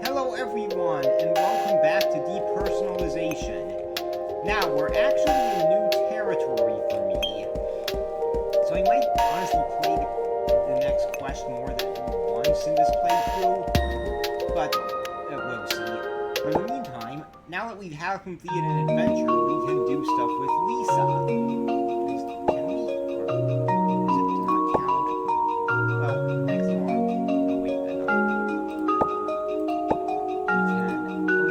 Hello everyone, and welcome back to Depersonalization. Now, we're actually in new territory for me, so I might honestly play the next quest more than once in this playthrough, but we'll see. For the meantime, now that we have completed an adventure, we can do stuff with Lisa. Can we? Or does it not count? Well, next one. Oh wait, then not.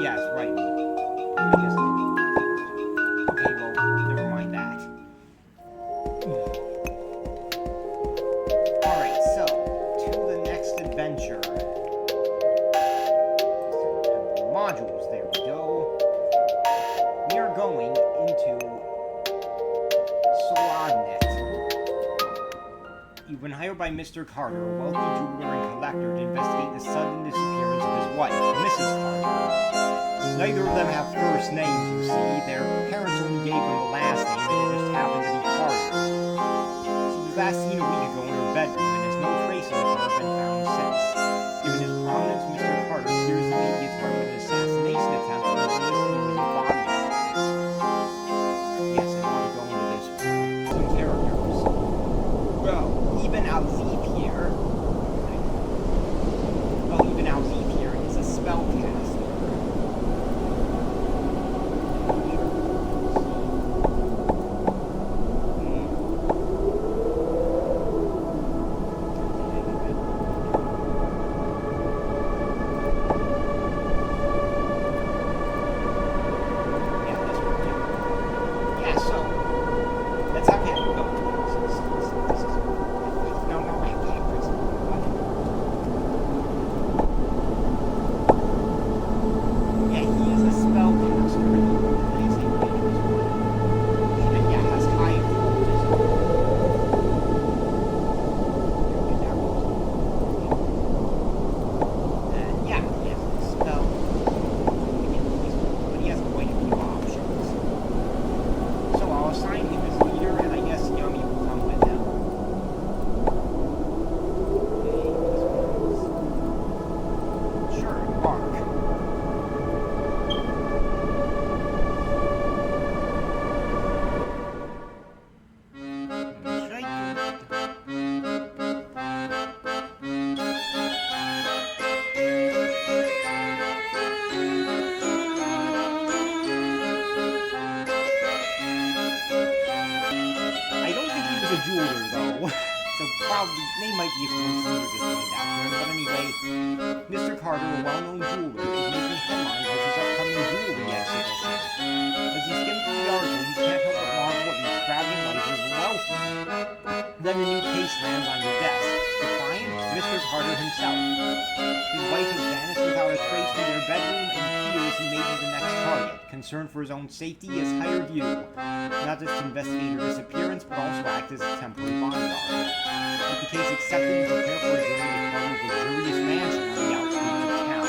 Yes, right. Yes. Okay, well, never mind that. Alright, so, to the next adventure. Modules, there we go. We are going into Soladnit. You've been hired by Mr. Carter, a wealthy jeweler and collector, to investigate the sudden disappearance of his wife, Mrs. Carter. Neither of them have first names, you see. Their parents only gave them the last name, and it just happened to be Carter. She was last seen a week ago in her bedroom, and has no traces of her have been found since. Given his prominence, Mr. Carter fears he may be a target of an assassination attempt, and is listed using bodyguards. Yes, I want to go into this one. Some characters. Well, Ibn Al-Zib here. Well, Ibn Al-Zib here is a spellcaster. Name might be a coincidence or just named after him, but anyway, Mr. Carter, a well-known jeweler, is making headlines with his upcoming jewelry exhibition. As he skims through the article, he can't help but marvel at the extravagant life of the wealthy. Then a new case lands on your desk. The client, Mr. Carter himself. His wife has vanished without a trace from their bedroom, and fears he may be the next target. Concerned for his own safety, he has hired you, not just to investigate her disappearance, but also act as a temporary bodyguard. With the case accepted, you prepare for a journey to Carter's luxurious mansion on the outskirts of town.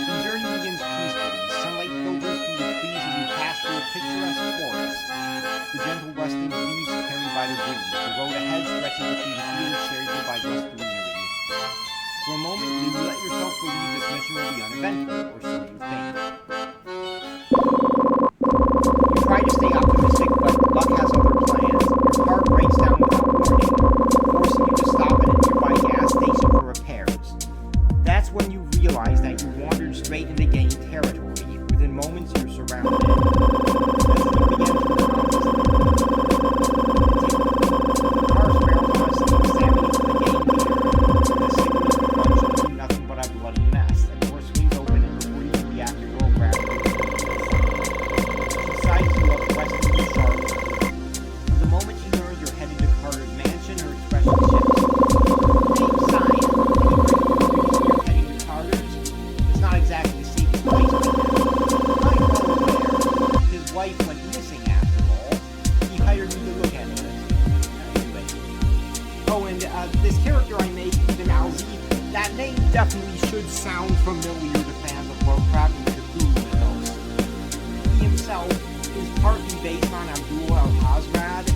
The journey begins peacefully. Sunlight filters through the trees as you pass through a picturesque forest. The gentle rustling leaves carried by the breeze. The road ahead stretches between fields shaded by lush greenery. For a moment, you let yourself believe this mission will be uneventful, or so you think. You try to stay optimistic, but luck has other plans. Your heart breaks down without warning, forcing you to stop at a nearby gas station for repairs. That's when you realize that you wandered straight into gang territory. Within moments, you're surrounded. As you begin to cars marathon examining the gang leader. The signals plunge into nothing but a bloody mess. A door swings open, and before you can react, your girl grabs you. She sizes you up, questions you sharply. The moment she learns you're headed to Carter's mansion, her expression shifts. Hey, Scion, any reason you're heading to Carter's? It's not exactly the safest place right now. I'm well aware. His wife went missing after all. He hired me to look at it. Anyway. Oh, and this character I made, Ibn Al-Zib, that name definitely should sound familiar to fans of Lovecraft and Cthulhu Mythos. He himself is partly based on Abdul al-Hazrad,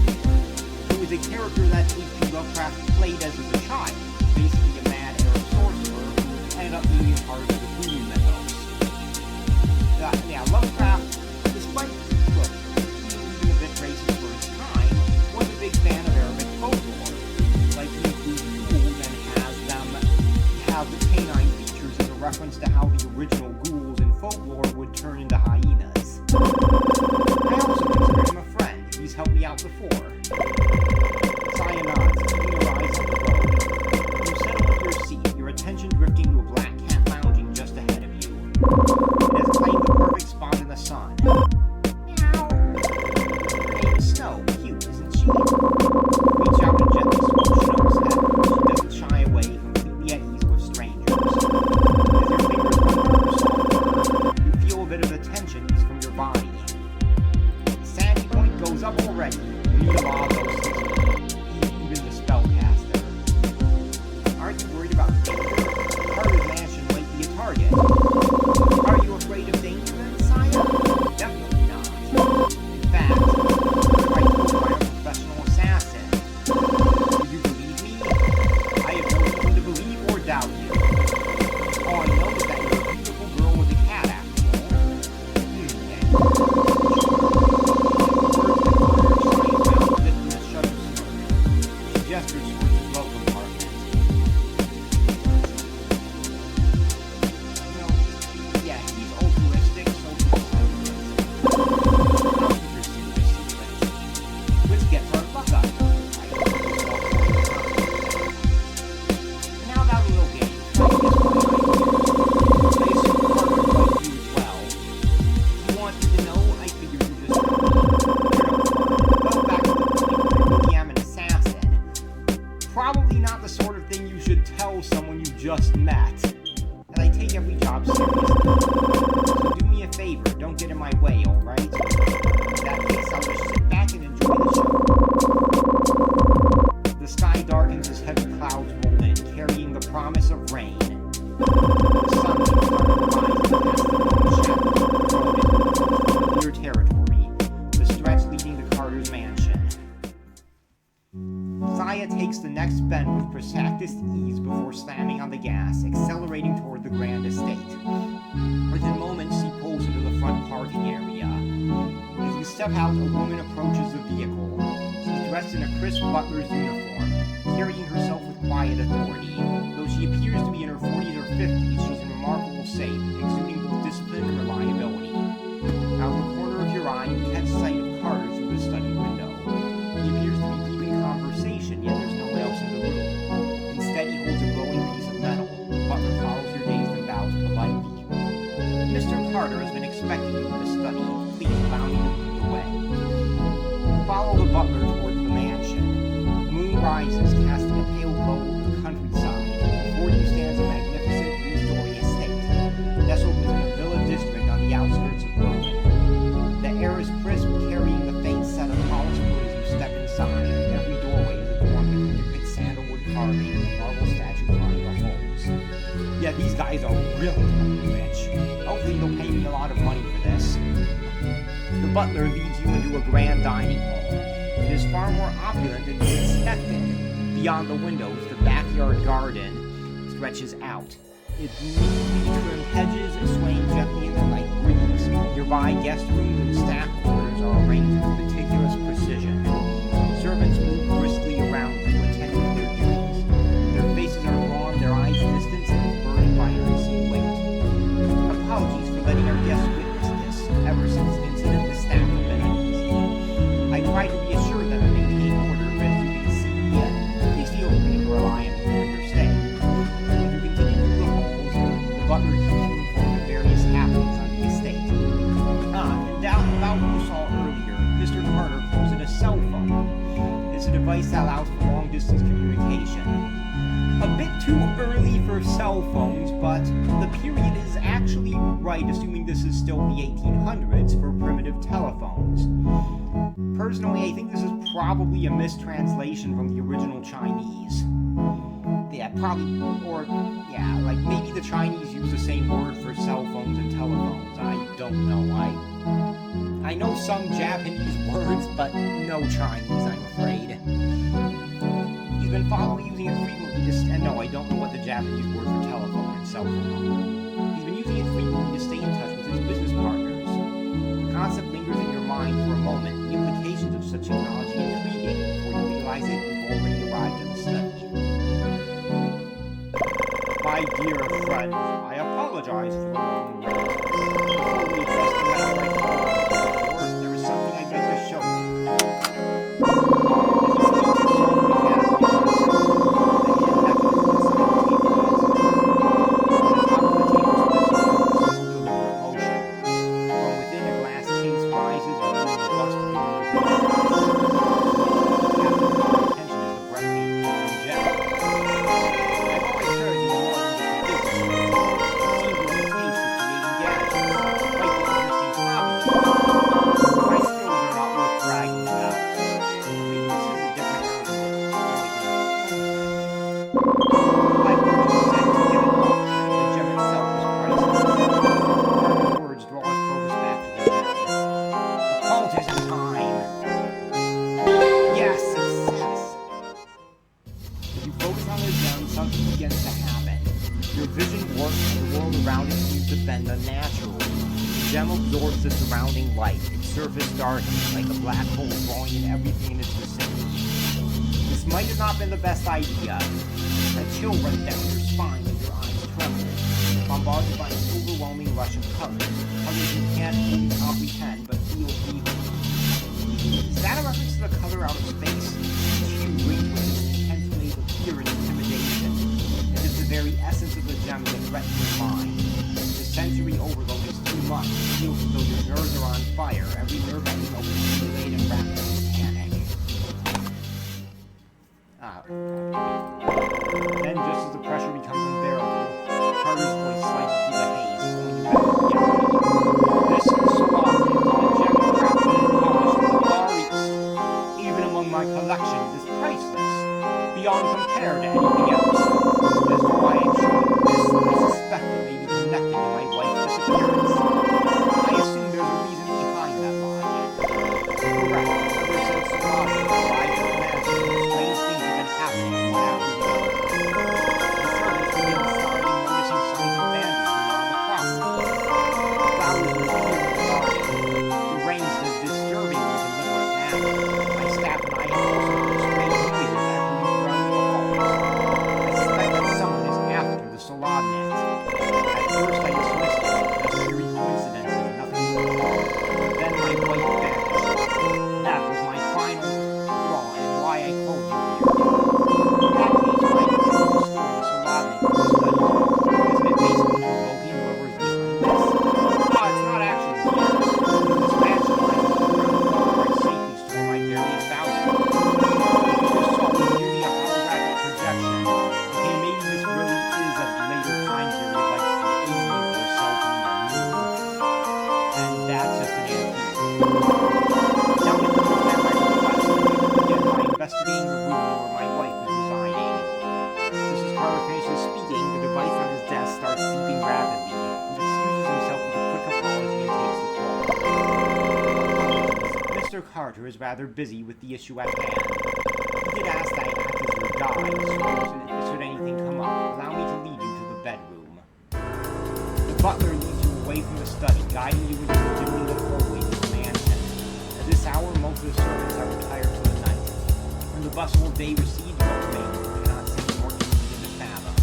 who is is a character that H.P. Lovecraft played as a child, basically a mad Arab sorcerer who ended up being a part of the Cthulhu Mythos. Now, Lovecraft, despite being a bit racist for his time, was a big fan of Arabic folklore. Like he includes ghouls and has them have the canine features as a reference to how the original ghouls in folklore would turn into hyenas. I also consider him a friend. He's helped me out before. Saya nods, keeping your eyes on the road. You settle into your seat, your attention drifting to a black cat lounging just ahead of you. It has claimed the perfect spot in the sun. Meow. Her name is Snow. Cute, isn't she? Reach out and gently stroke Snow's head. She doesn't shy away, completely at ease with strangers. As your fingers run over her soft fur, you feel a bit of the tension ease from your body. The sanity point goes up already. You need a lot of those things, even the spellcaster. Aren't you worried about danger? Carter's mansion might be a target. Are you afraid of danger then, Saya? Definitely not. In fact, I told you I'm a professional assassin. Do you believe me? I have no reason to believe or doubt you. All I know is that you're a beautiful girl with a cat after all. Gestures towards his glove compartment. You know, yeah, he's altruistic, social I'll keep your secret secret. Which gets our buck up. I don't know this all for the time. Now about a little game. Try to guess what I assume Carter would like you as well. You wanted to know? I figured you just told me. Well, back to the point, I really am an assassin. Probably not the sort of thing you should tell someone you just met. And I take every job seriously. So do me a favor, don't get in my way, alright? In that case, I'll just sit back and enjoy the show. The sky darkens as heavy clouds roll in, carrying the promise of rain. The sun leaps on the horizon, casting long shadows into familiar territory, the stretch leading to Carter's mansion. Saya takes the next bend with practiced ease before slamming on the gas, accelerating toward the grand estate. Within moments, she pulls into the front parking area. As you step out, a woman approaches the vehicle. She's dressed in a crisp butler's uniform, carrying herself with quiet authority. Though she appears to be in her 40s or 50s, she's in remarkable shape, exuding both discipline and reliability. Out of the corner of your eye, you catch sight of Carter through the study window. He appears to be deep in conversation, yet there's no one else in the room. Instead, he holds a glowing piece of metal. The butler follows your gaze and bows politely. Mr. Carter has been expecting you in the study. Please allow me to lead the way. Follow the butler towards the mansion. The moon rises, casting a pale glow over the countryside. Before you stands a magnificent three-story estate, nestled within a villa district on the outskirts of Rome. The air is crisp, carrying the faint scent of polished wood as you step inside. Every doorway is adorned with intricate sandalwood carving and marble statues lining the halls. Yeah, these guys are really rich. Hopefully they'll pay me a lot of money for this. The butler leads you into a grand dining hall. It is far more opulent than you expected. Beyond the windows, the backyard garden stretches out. Its neatly trimmed hedges swaying gently in the night breeze. Nearby guest rooms and staff quarters are arranged with meticulous precision. Servants move briskly around you, attending to their duties. Their faces are drawn, their eyes distant and burdened by an unseen weight. Apologies for letting our guests witness this. Ever since the incident, the staff have been uneasy. I try to reassure them and maintain order, but as you can see, they feel pretty reliant on your stay. As you continue through the halls, the butler keeps you informed of various happenings on the estate. And about what you saw earlier, Mr. Carter calls it a cell phone. It's a device that allows for long-distance communication. A bit too early for cell phones, but the period is actually right, assuming this is still the 1800s for primitive telephones. Personally, I think this is probably a mistranslation from the original Chinese. Yeah, Yeah, probably, or, yeah, like maybe the Chinese use the same word for cell phones and telephones. I don't know. I know some Japanese words, but no Chinese, I'm afraid. He's been following using it frequently and no, I don't know what the Japanese word for telephone and cell phone are. He's been using it frequently to stay in touch with his business partners. The concept lingers in your mind for a moment. The implications of such technology intriguing. Before you realize it, you've already arrived at the study. My dear friend, I apologize for the long wait. Before we address the matter I called you for, there is something I'd like to show you. Darkness, like a black hole drawing in everything in its vicinity. This might have not been the best idea. A chill runs down your spine and your eyes tremble, bombarded by an overwhelming rush of colors you can't fully comprehend but feel deeply. Is that a reference to the color out of space? Each hue brings with it an intense wave of fear and intimidation, as if the very essence of the gem is a threat to your mind. The sensory overload is too much. It feels as though your nerves are on fire. Every nerve ending overstimulated and wrapped up in panic. Then, just as the pressure becomes unbearable, Carter's voice slices through the haze, pulling you back to reality. This is Soladnit, a gem crafted and polished from the Far East. Even among my collection, it is priceless, beyond compare to anything else. That is why I'm showing you this. I suspect it may be connected to my wife's disappearance. I assume there's a reason behind that logic. Correct. Ever since Soladnit arrived at the mansion, strange things have been happening one after the other. The servants have been starting noticing signs of vandalism on the property. Flowers were here in the garden. The rains in a disturbingly deliberate manner. My staff and I have also heard strange noises echoing around the halls. I suspect that someone is after the Soladnit. At first I dismissed it as a series of coincidences, nothing more. But then my wife vanished. That was my final flaw and why I called you here. In that case, why did you choose to store the Soladnit in the study? Isn't it basically provoking whoever's behind this? It's not actually here. This mansion lies in the corner where I safely store my various valuables. If you just saw it merely a holographic projection, okay, maybe this really is a later time period like the 80s or cell phone or new. And that's just an antique. Now that you understand my request, begin by investigating the room where my wife is residing. Just as Carter finishes speaking, the device on his desk starts beeping rapidly. He excuses himself with a quick apology and takes the call. Mr. Carter is rather busy with the issue at hand. He did ask that I act as your guide, so should anything come up, allow me to lead you to the bedroom. The butler leads you away from the study, guiding you into the dimly lit hallways of the mansion. At this hour, most of the servants have retired for the night. When the bustle of day recedes, what remains you cannot see nor easy to fathom.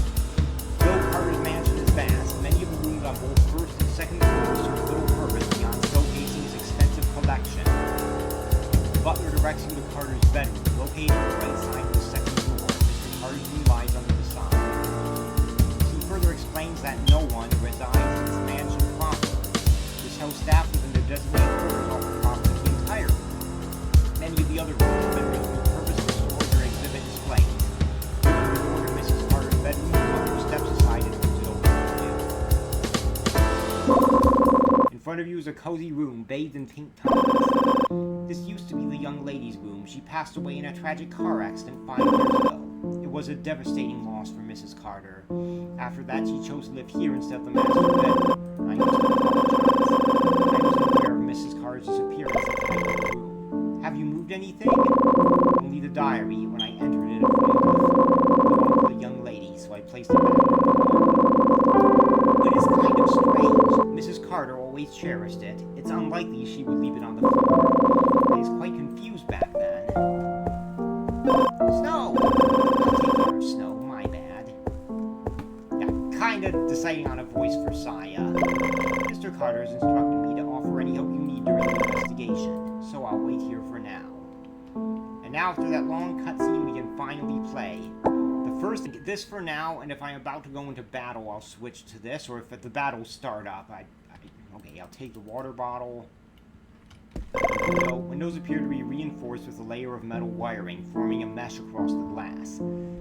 Though Carter's mansion is vast, many of the rooms on both first and second floors serve little purpose beyond showcasing his extensive collection. The butler directs you to Carter's bedroom, located on the right side of the second floor. Mr. Carter's room lies under the side. He further explains that no one resides in this mansion proper. This house staff within their designated quarters offer property entirely. Many of the other rooms have been repurposed for storage or exhibit displays. You can order Mrs. Carter's bedroom, the butler steps aside and moves it over to you. In front of you is a cozy room bathed in pink tiles. This used to be the young lady's room. She passed away in a tragic car accident 5 years ago. It was a devastating loss for Mrs. Carter. After that, she chose to live here instead of the master bedroom. I must apologize. I wasn't aware of Mrs. Carter's disappearance at the height of the room. Have you moved anything? Only the diary. When I entered it, it belonged to the young lady, so I placed it back in the wall. But it's kind of strange. Mrs. Carter always cherished it. It's unlikely she would leave it on the floor. I was quite confused back then. Snow! I'll take care of Snow, my bad. Yeah, kinda deciding on a voice for Saya. Mr. Carter has instructed me to offer any help you need during the investigation, so I'll wait here for now. And now, after that long cutscene, we can finally play. The first, this for now, and if I'm about to go into battle, I'll switch to this, or if the battles start up, okay, I'll take the water bottle. Windows appear to be reinforced with a layer of metal wiring, forming a mesh across the glass.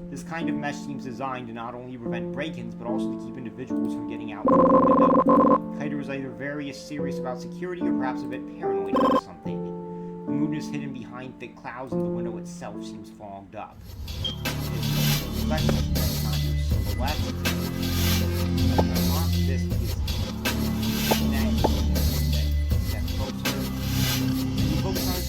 This kind of mesh seems designed to not only prevent break-ins, but also to keep individuals from getting out through the window. Kiter is either very serious about security, or perhaps a bit paranoid about something. The moon is hidden behind thick clouds, and the window itself seems fogged up. It's not your silhouette. This is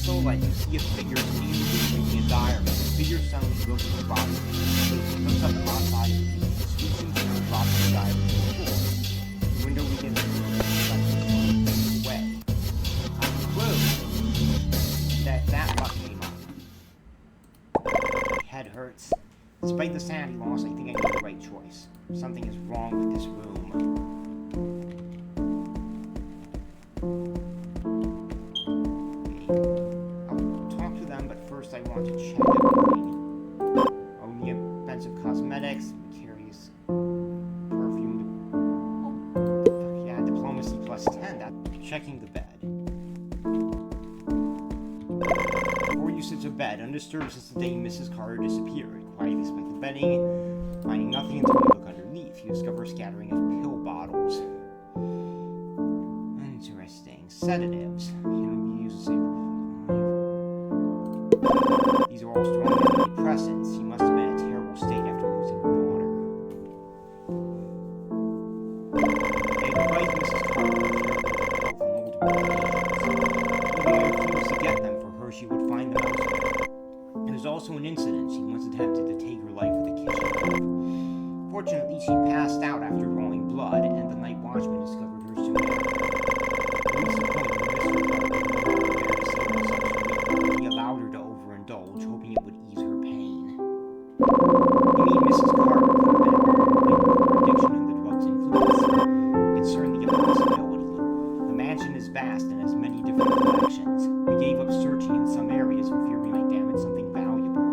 Soladnit, you see a figure reading a diary. The figure suddenly goes to the body. It looks up outside of the sweeps into and drops the diary to the floor. The window begins to move away. Whoa! That luck came up. My head hurts. Despite the sanity loss, I think I made the right choice. Something is wrong with this room. I want to check everything. Only expensive cosmetics, carries perfume. Oh, yeah, diplomacy plus 10. That's checking the bed. Before you sit to bed, undisturbed since the day Mrs. Carter disappeared. Quietly inspect the bedding, finding nothing until you look underneath. You discover a scattering of pill bottles. Interesting. Sedatives. Can we use the same? These are all strong antidepressants. She must have been in a terrible state after losing her daughter. They advised Mrs. Carter to care for multiple occasions. Even if I refused to get them for her, she would find them elsewhere. There was also an incident. She once attempted to take her life with a kitchen. Fortunately, she passed out after drawing blood, and the night watchman discovered her soon after. He allowed her to overindulge, hoping it would ease her pain. You mean Mrs. Carter could have been her addiction and the drug's influence? It's certainly a possibility. The mansion is vast and has many different collections. We gave up searching in some areas for fear we might damage something valuable.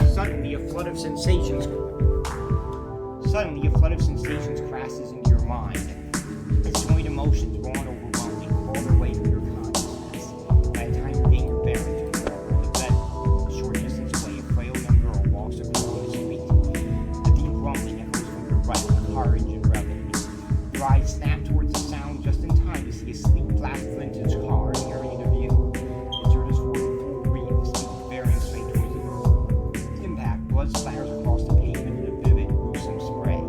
Suddenly, a flood of sensations crashes into your mind. Disjoint emotions raw and overwhelming all the way through your consciousness. By the time you gain your bearings, you're on the bed, a short distance away, a frail young girl walks across the street. The deep rumbling echoes from your right, the car engine revving. Your eyes snap towards the sound just in time to see a sleek black vintage car nearing into view. It turns forward in full green, speed bearing straight towards the girl. Impact, blood splatters across the pavement in a vivid, gruesome spray.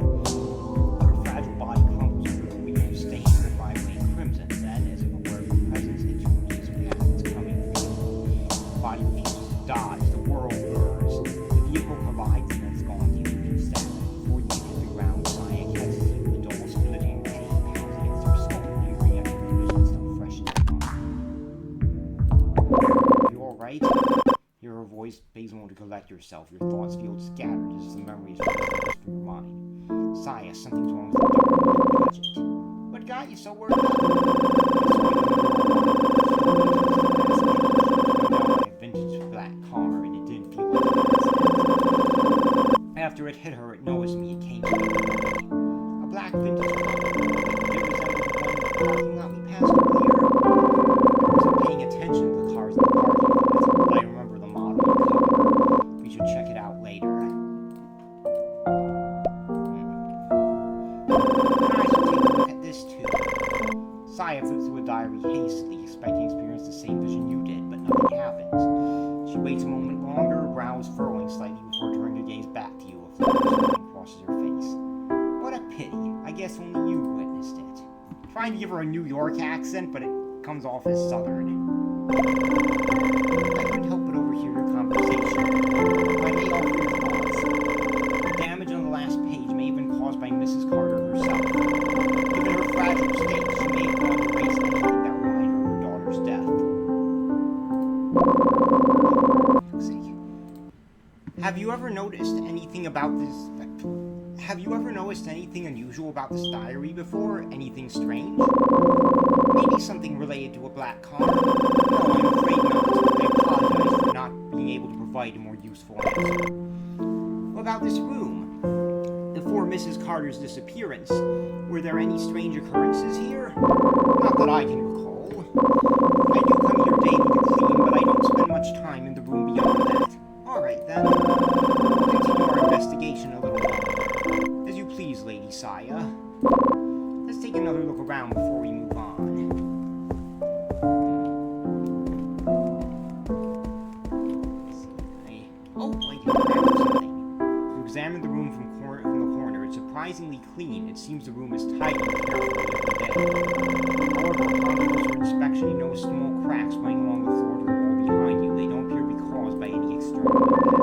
Her fragile body crumbles under the weight of stains that vibrate crimson. Then, as if aware of her presence, it changes path. It's coming for you. The body refuses to dodge. The world blurs. The vehicle collides and it's gone to you instead. Before you hit the ground, Saya catches you. The dull stability and pain pounds against her skull, lingering after the vision still fresh in her mind. Are you alright? Hear her voice, Basil, to collect yourself. Your thoughts feel scattered as the memories flash from your mind. Saya, something's wrong with the doctor. Don't touch it. What got you so worried up? after it hit her, it noticed me. It came to me. A black vintage car. It resembled the one in the parking lot we passed earlier. I wasn't paying attention to the cars in the parking lot, but I remember the model and color. We should check it out later. I should take a look at this too. Saya flipped through a diary hastily, expecting to experience the same vision you did, but nothing happened. She waits a moment longer, brows furrowing slightly before turning her gaze back to you. A flush crosses her face. What a pity. I guess only you witnessed it. Trying to give her a New York accent, but it comes off as southern. I couldn't help but overhear your conversation. If I may offer your thoughts, the damage on the last page may have been caused by Mrs. Carter herself. Given her fragile state, she may have wanted to erase anything that reminded her of her daughter's death. Have you ever noticed anything about this? Have you ever noticed anything unusual about this diary before? Anything strange? Maybe something related to a black car? No, I'm afraid not. I apologize for not being able to provide a more useful answer. What about this room? Before Mrs. Carter's disappearance, were there any strange occurrences here? Not that I can recall. I do come here daily to clean, but I don't spend much time in the room beyond that. Alright then. We'll continue our investigation a little longer. As you please, Lady Saya. Let's take another look around before we move on. I can remember something. You examine the room from the corner. It's surprisingly clean. It seems the room is tidy and carefully every day. However, upon closer inspection, you notice small cracks running along the floor to the wall behind you. They don't appear to be caused by any external impact.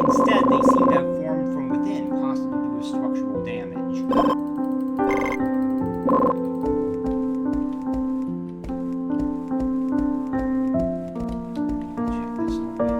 Instead, they seem to have formed from within, possibly due to structural damage. Check this already.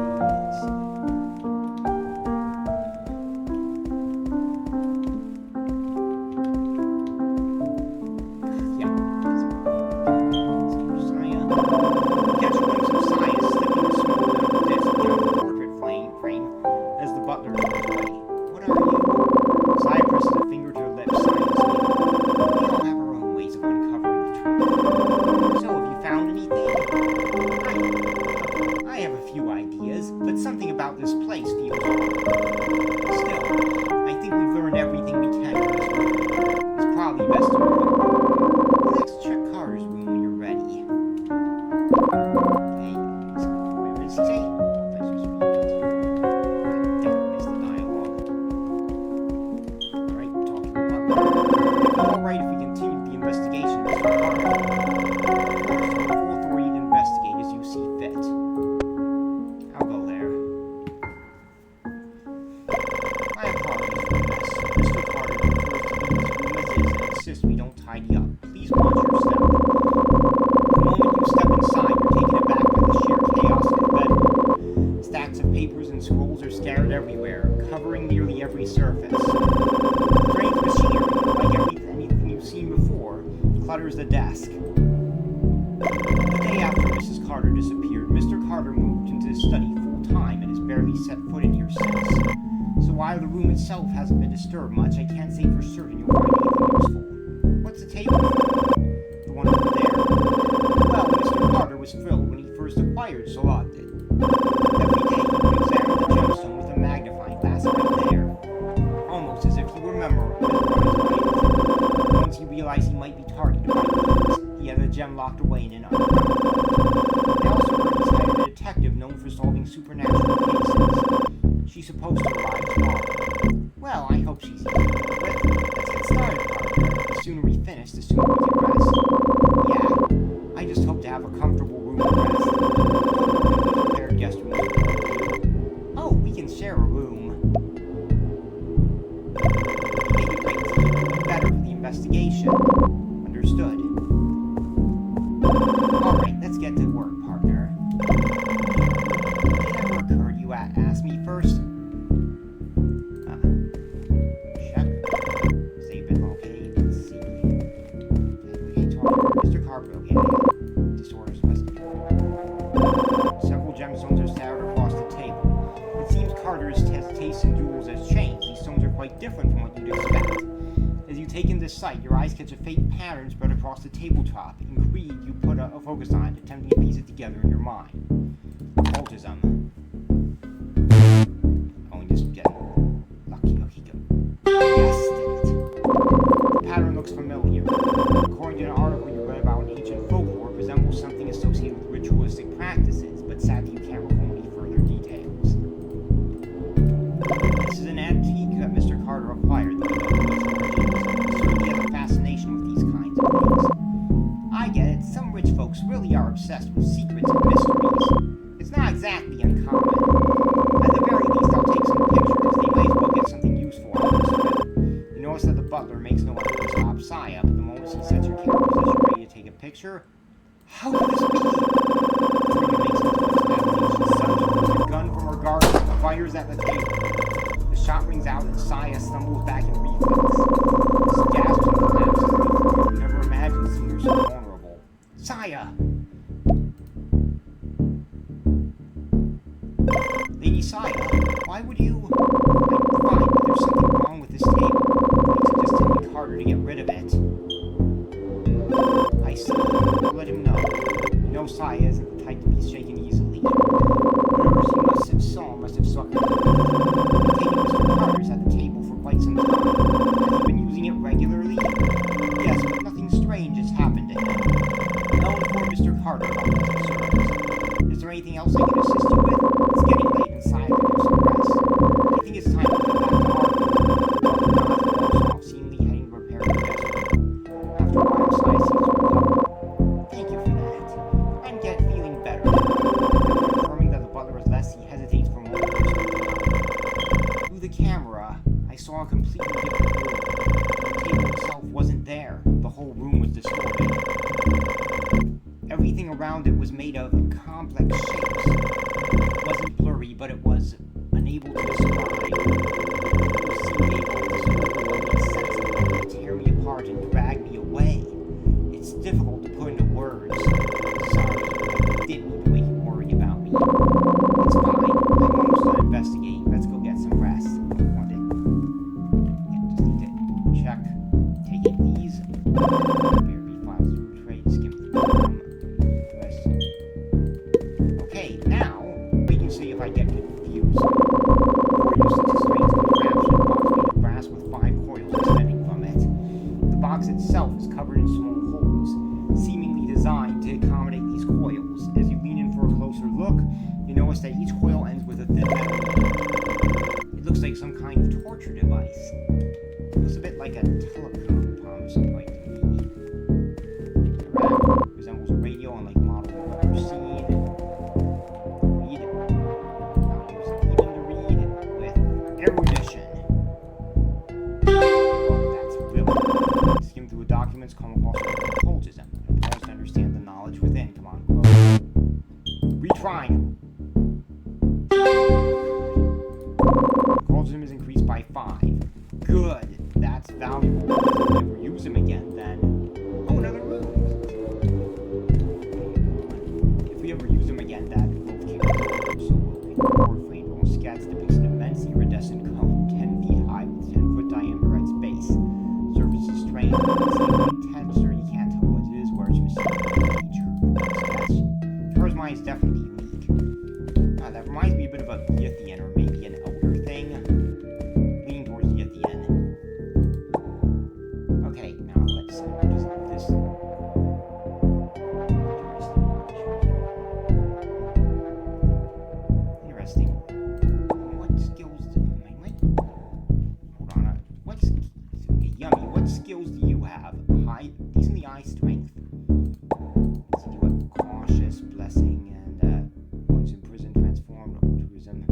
The desk. The day after Mrs. Carter disappeared, Mr. Carter moved into his study full-time and has barely set foot in here since. So while the room itself hasn't been disturbed much, I can't say for certain you'll find anything useful. What's the table for? The one over there? Well, Mr. Carter was thrilled when he first acquired Soladnit. Every day he would examine the gemstone with a magnifying glass right there, almost as if he were Once he realized he might be targeted by thieves, he had the gem locked away in an underground vault. I also heard he's hired a detective known for solving supernatural cases. She's supposed to arrive tomorrow. Well, I hope she's easy to deal with. Let's get started, partner. The sooner we finish, the sooner we can rest. Yeah, I just hope to have a comfortable room to rest. Hope we prepared guest room. Oh, we can share a room. Maybe wait till it will be better for the investigation. Understood. Alright, let's get to work, partner. Did it ever occur to you to ask me first? Check. Save it, okay, let's see. Okay, talk to Mr. Carville, yeah. Disorders must be several gemstones are scattered across the table. It seems Carter has tastes in jewels as different from what you'd expect. As you take in this sight, your eyes catch a faint pattern spread across the tabletop. In greed, you put a focus on it, attempting to piece it together in your mind. Occultism. Oh, and just get lucky. Okay, go. Yes, did it. The pattern looks familiar. According to an article you read about in ancient folklore, it resembles something associated with ritualistic practices, but sadly you can't recall any further details. This is an antique that Mr. Carter acquired, though no its origins. Certainly has a fascination with these kinds of things. I get it, some rich folks really are obsessed with secrets and mysteries. It's not exactly uncommon. At the very least, I'll take some pictures. They might as well get something useful out of this trip. You notice that the butler makes no effort to stop Saya, but the moment she sets her camera position ready to take a picture, how could this be? Freeman makes a close navigation. Suddenly pulls a gun from her garment and fires at the table. The shot rings out and Saya stumbles back in reflex. She gasps and collapses to the floor. You never imagined seeing her so vulnerable. Saya! Lady Saya, why would you... I'm fine, but there's something wrong with this table. I suggest telling Carter to get rid of it. I see. I'll let him know. You know Saya isn't the type to be shaken easily. Whatever she must have saw must have struck her. Taking Mr. Carter's at the table for quite some time. Has he been using it regularly? Yes, but nothing strange has happened to him. I'll inform Mr. Carter about his concerns. Is there anything else I can assist you with? It's getting late and Saya could use some rest. I think it's time to get back to our room. Not obscenely heading to repair the desk. After a while, Saya seems to recover. Thank you for that. I'm feeling better now. Confirming that the butler is less, he hesitates for a moment. Through the camera, I saw a completely different room. The table itself wasn't there. The whole room was distorted. Everything around it was made of complex shapes. It wasn't blurry, but it was unable to describe. It seemed able to overwhelming sense of it to tear me apart and drag me away. It's difficult to put into words. Sorry, I didn't mean to make you worry about me. It's fine. I'm almost done investigating. Let's go get some rest. Just need to check. Taking these. Barely files through trade, skim through them. Okay, now we can see if I get confused. Before you such a strange contraption, a box made of brass with 5 coils extending from it. The box itself is covered in small holes, seemingly designed to accommodate these coils. As you lean in for a closer look, you notice that each coil ends with a thin metal needle. It looks like some kind of torture device. It looks a bit like a telecom or something like to me. Correct. Resembles a radio unlike model you've ever seen. Read. Even to read with erudition. That's really. Skim through documents, come across occultism. Pause to understand the knowledge within. Come on, grow. Retrying. Occultism is increased by 5. Good. That's valuable. If we ever use them again, then... Oh, another room. If we ever use them again, that both characters so will be more framed on scats depicts an immense iridescent cone, 10 feet high with 10-foot diameter at its base. Surface is strange, it's like texture, you can't tell what it is, where it's mysterious feature. Sketch. Hers mine is definitely unique. That reminds me a bit of a Yithian or maybe an elder thing. Leaning towards Yithian. Okay, now let's just this. Interesting. What skills do hold on. Yummy. What skills do you have? High, decently high strength. Let's see, do what? Cautious, blessing, and once in prison, transformed, altruism.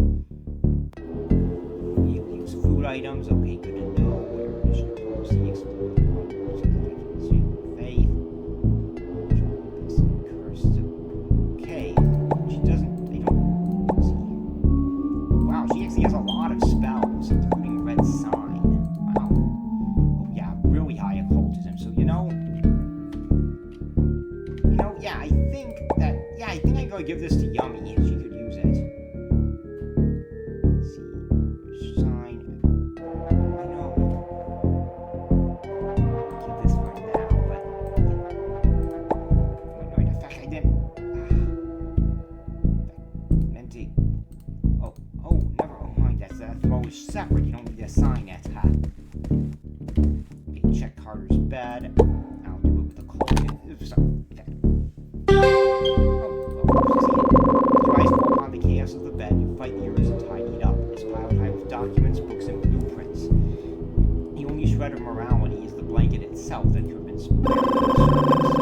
You use food items. Okay, good to know. Where mission policy, explore faith. Cursed. Okay, she doesn't. They don't see. Wow, she actually has a lot of spells, including red sign. Wow. Oh yeah, really high occultism. So yeah, I think I'm gonna give this to Yummy. She could use it. Let's see. Which sign? I know. separate. You don't need to assign it. Okay, check Carter's bed. I'll do it with a cold. His eyes fall upon the chaos of the bed. You fight the urge and tidy it up. It's piled high with documents, books, and blueprints. The only shred of morality is the blanket itself that could have been spared to the surface.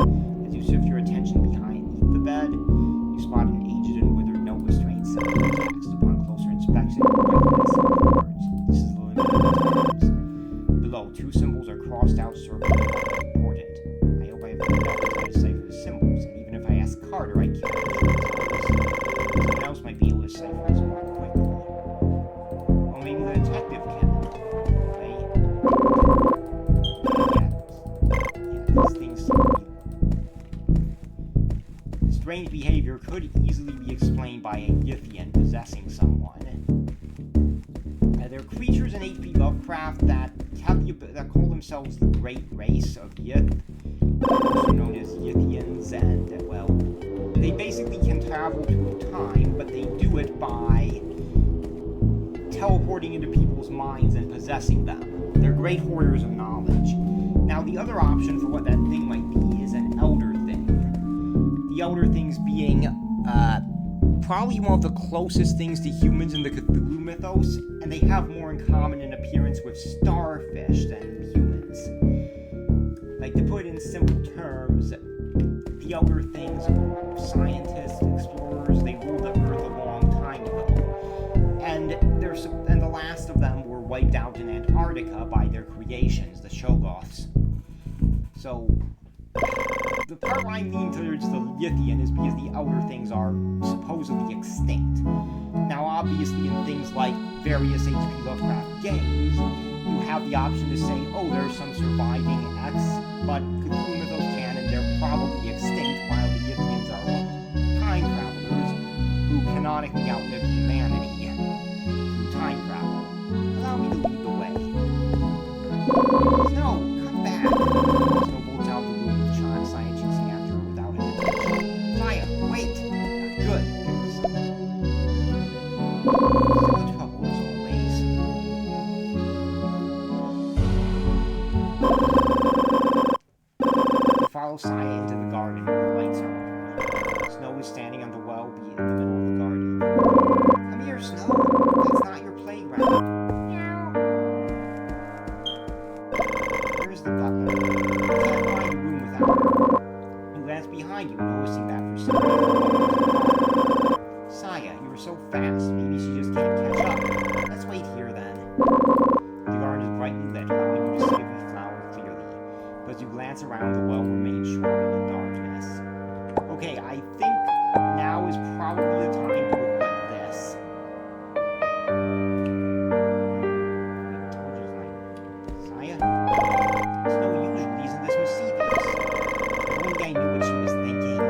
As you shift your attention beneath the bed, you spot an aged and withered note with strange symbols text. Upon closer inspection, you recognize some words. This is the limit of the times. Below, two symbols are crossed out, circled, and important. I hope I have figured out how to decipher the symbols, and even if I ask Carter, I can't control. Someone else might be able to decipher this more quickly. Or maybe the detective can. These things seem to be... Strange behavior could easily be explained by a Yithian possessing someone. There are creatures in H.P. Lovecraft that call themselves the Great Race of Yith, also known as Yithians, and, well, they basically can travel through time, but they do it by teleporting into people's minds and possessing them. They're great hoarders of knowledge. Now, the other option for what that thing might be is an elder thing. The elder things being, probably one of the closest things to humans in the Cthulhu Mythos, and they have more in common in appearance with starfish than humans. Like, to put it in simple terms, the elder things are scientists, explorers. They ruled the Earth a long time ago. And the last of them were wiped out in Antarctica by their creations, the Shoggoths. So, the part why I mean towards the Yithian is because the elder things are supposedly extinct. Now, obviously, in things like various H.P. Lovecraft games, you have the option to say, oh, there's some surviving X, but Cthulhu Mythos canon, they're probably extinct, while the Yithians are time travelers who canonically outlive humanity through time travel. Allow me to lead the way. Snow, come back! Snow bolts out the room with Sean and Saya chasing after her without hesitation. Saya, wait! Good, because... still in trouble as always. You follow Saya into the garden where the lights are on. Snow is standing on the well in the middle of the garden. Come here, Snow. That's not your playground. Where's the butler? You can't find the room without her. You glance behind you, noticing that for some reason. Saya, you were so fast. Maybe she just can't catch up. Let's wait here then. The garden is brightly lit, allowing you to see every flower clearly. But as you glance around, the well remains shrouded in darkness. Okay, I think now is probably the time to equip this. Saya? Snow usually isn't this mischievous. If only I knew what she was thinking.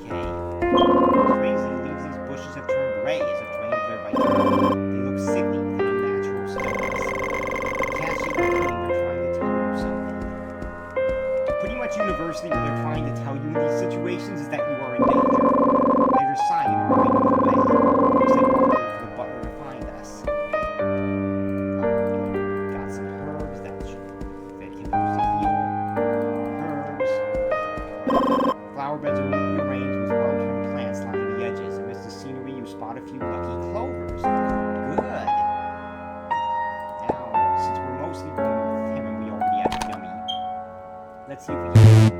Okay. Strangely, the leaves of these bushes have turned gray as if drained of their vitality. They look sickly with an unnatural stillness. You can't shake the feeling they're trying to tell you something. Pretty much universally, what they're trying to tell you in these situations is that you are in danger. Either Saya or I know the way. Looks like we're waiting for the butler to find us. Got some herbs that can use to heal. Herbs. Flower beds are neatly arranged with well-trimmed plants lining the edges. Amidst the scenery, you spot a few lucky clovers. Good. Now, since we're mostly going with him and we already have a yummy, let's see if we can.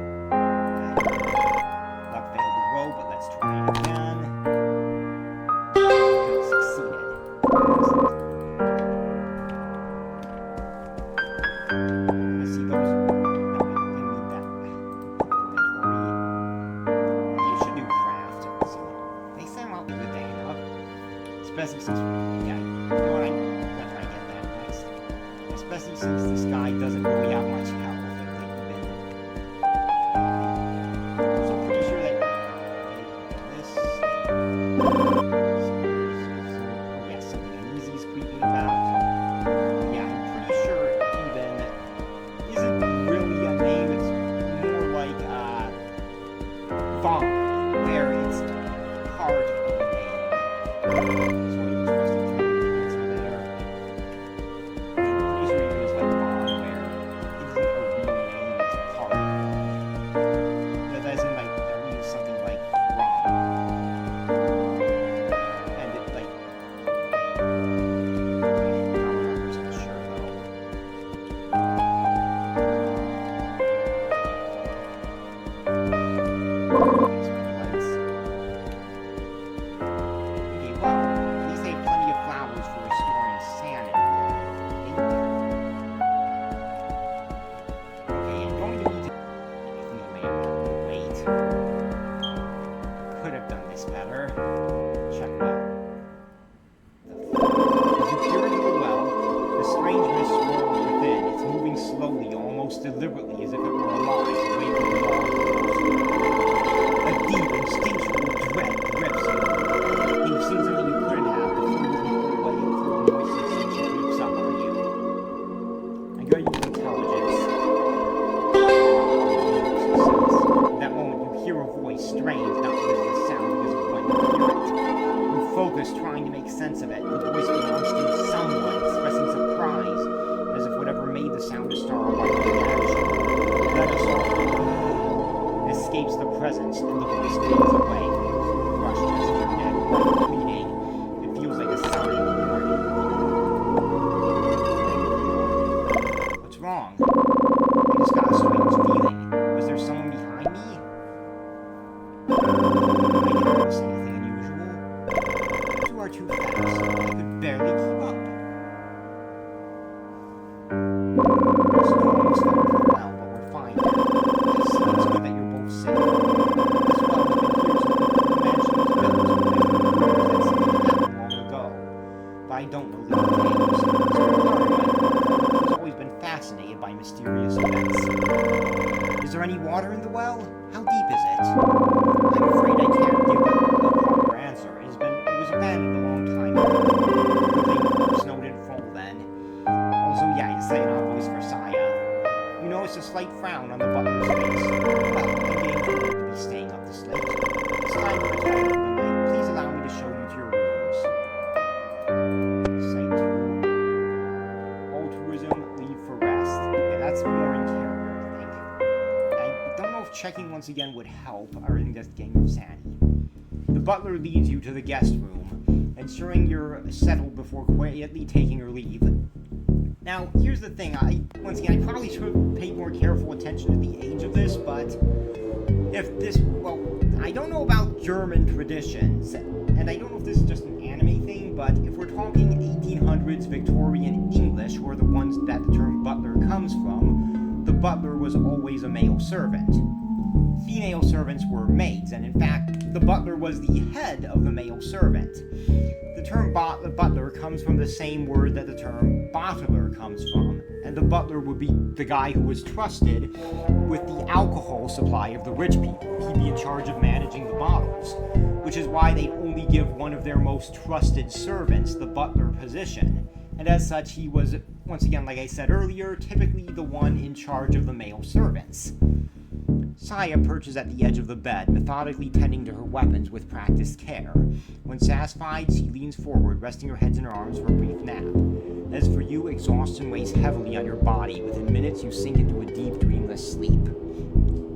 Luck failed to grow, but let's try again. Good, succeeded. Let's see those. No, I need that inventory. You should do craft. So they sound out good day enough. Especially since, yeah, you know what, I'm gonna try and get that next. Especially since this guy doesn't really have much health. So I'm pretty sure that this. Oh yes, something uneasy is creeping about. Yeah, I'm pretty sure even isn't really a name. It's more like Vaughn, where it's part of the name. So done this better. Check well. As you peer into the well, the strange mist swirls within. It's moving slowly, almost deliberately, as if it were alive, away from the wall. A deep, instinctual dread grips you. You've seen something you couldn't have before you leap away and cool moist sensation creeps up on you. I got you intelligence. In that moment, you hear a voice, strange, not because of the sound, because of when you hear it. You focus, trying to make sense of it. The voice belongs to someone, expressing surprise, as if whatever made the sound a star or white reaction. Let us off. Escapes the presence, and the voice fades away. Crushed as if you're dead, white bleeding. It feels like a sign of warning. What's wrong? I just got a strange feeling. Was there someone behind me? I didn't notice anything unusual. You are too fast. I could barely keep up. Snow almost fell into the well, but we're fine now. I see it's good that you're both safe. This well has been here since the mansion was built. That something happened long ago. But I don't know the details. Mr. Clark might know. He's always been fascinated by mysterious events. Is there any water in the well? How deep is it? I'm afraid I can't give a proper answer. It was abandoned a long time ago. Good thing snow didn't fall then. Also, yeah, you say an voice for Saya. You notice a slight frown on the butler's face. Well, I'm getting too old to be staying up this late. It's time for a time for the night. Please allow me to show you to your rooms. Say 2. Altruism, leave for rest. Yeah, that's more in character, I think. I don't know if checking once again would help, or I think that's getting of sanity. The butler leads you to the guest room, ensuring you're settled before quietly taking your leave. Now, here's the thing, I probably should have paid more careful attention to the age of this, but if this, well, I don't know about German traditions, and I don't know if this is just an anime thing, but if we're talking 1800s Victorian English, or the ones that the term butler comes from, the butler was always a male servant. Female servants were maids, and in fact, the butler was the head of the male servant. The term butler comes from the same word that the term bottler comes from, and the butler would be the guy who was trusted with the alcohol supply of the rich people. He'd be in charge of managing the bottles, which is why they'd only give one of their most trusted servants the butler position. And as such, he was, once again, like I said earlier, typically the one in charge of the male servants. Saya perches at the edge of the bed, methodically tending to her weapons with practiced care. When satisfied, she leans forward, resting her head in her arms for a brief nap. As for you, exhaustion weighs heavily on your body. Within minutes, you sink into a deep, dreamless sleep.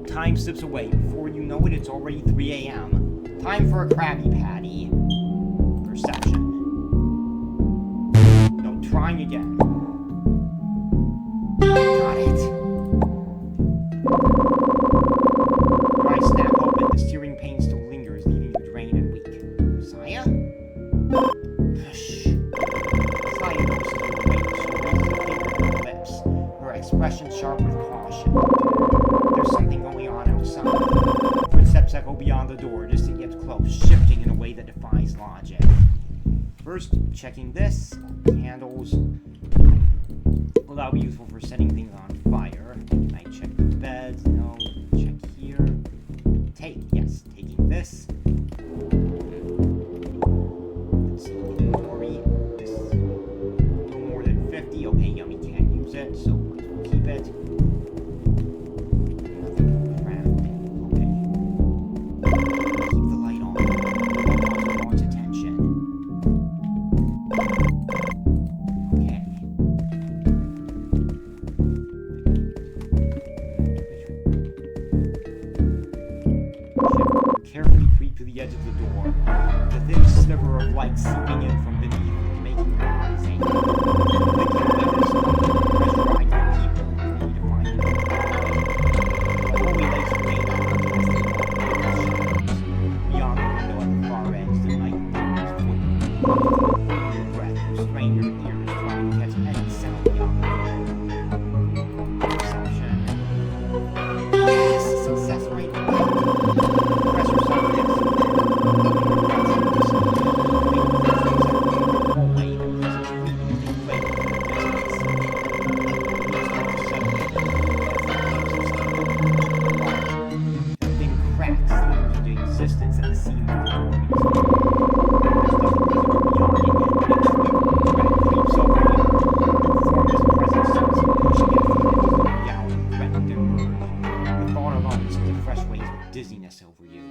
Time slips away. Before you know it, it's already 3 a.m. Time for a Krabby Patty. Perception. No, trying again. Got it. Your eyes snap open. The searing pain still lingers, leaving you drained and weak. Saya? Hush. Saya notices you awake. She raises a finger to her lips, her expression sharp with caution. There's something going on outside. Footsteps echo beyond the door, just to get close, shifting in a way that defies logic. First, checking this. Candles. Well, that'll be useful for setting things on fire. I check the beds. No. Check here. Yes, taking this. Let's see, inventory. This is no more than 50. Okay, yummy, can't use it, so we'll keep it. Nothing crafting. Okay. Keep the light on. We don't want to launch attention. Okay. Carefully creep to the edge of the door, the thin sliver of light seeping in from beneath, making your eyes ache. The candles pressurized the people who need to find it. The holy lights remain untested. Beyond the window at the far edge, the night is pointing. Your breath, you strain your ears, trying to catch any sound beyond the vision. Perception. Yes, success right away. Press yourself next. Dizziness over you.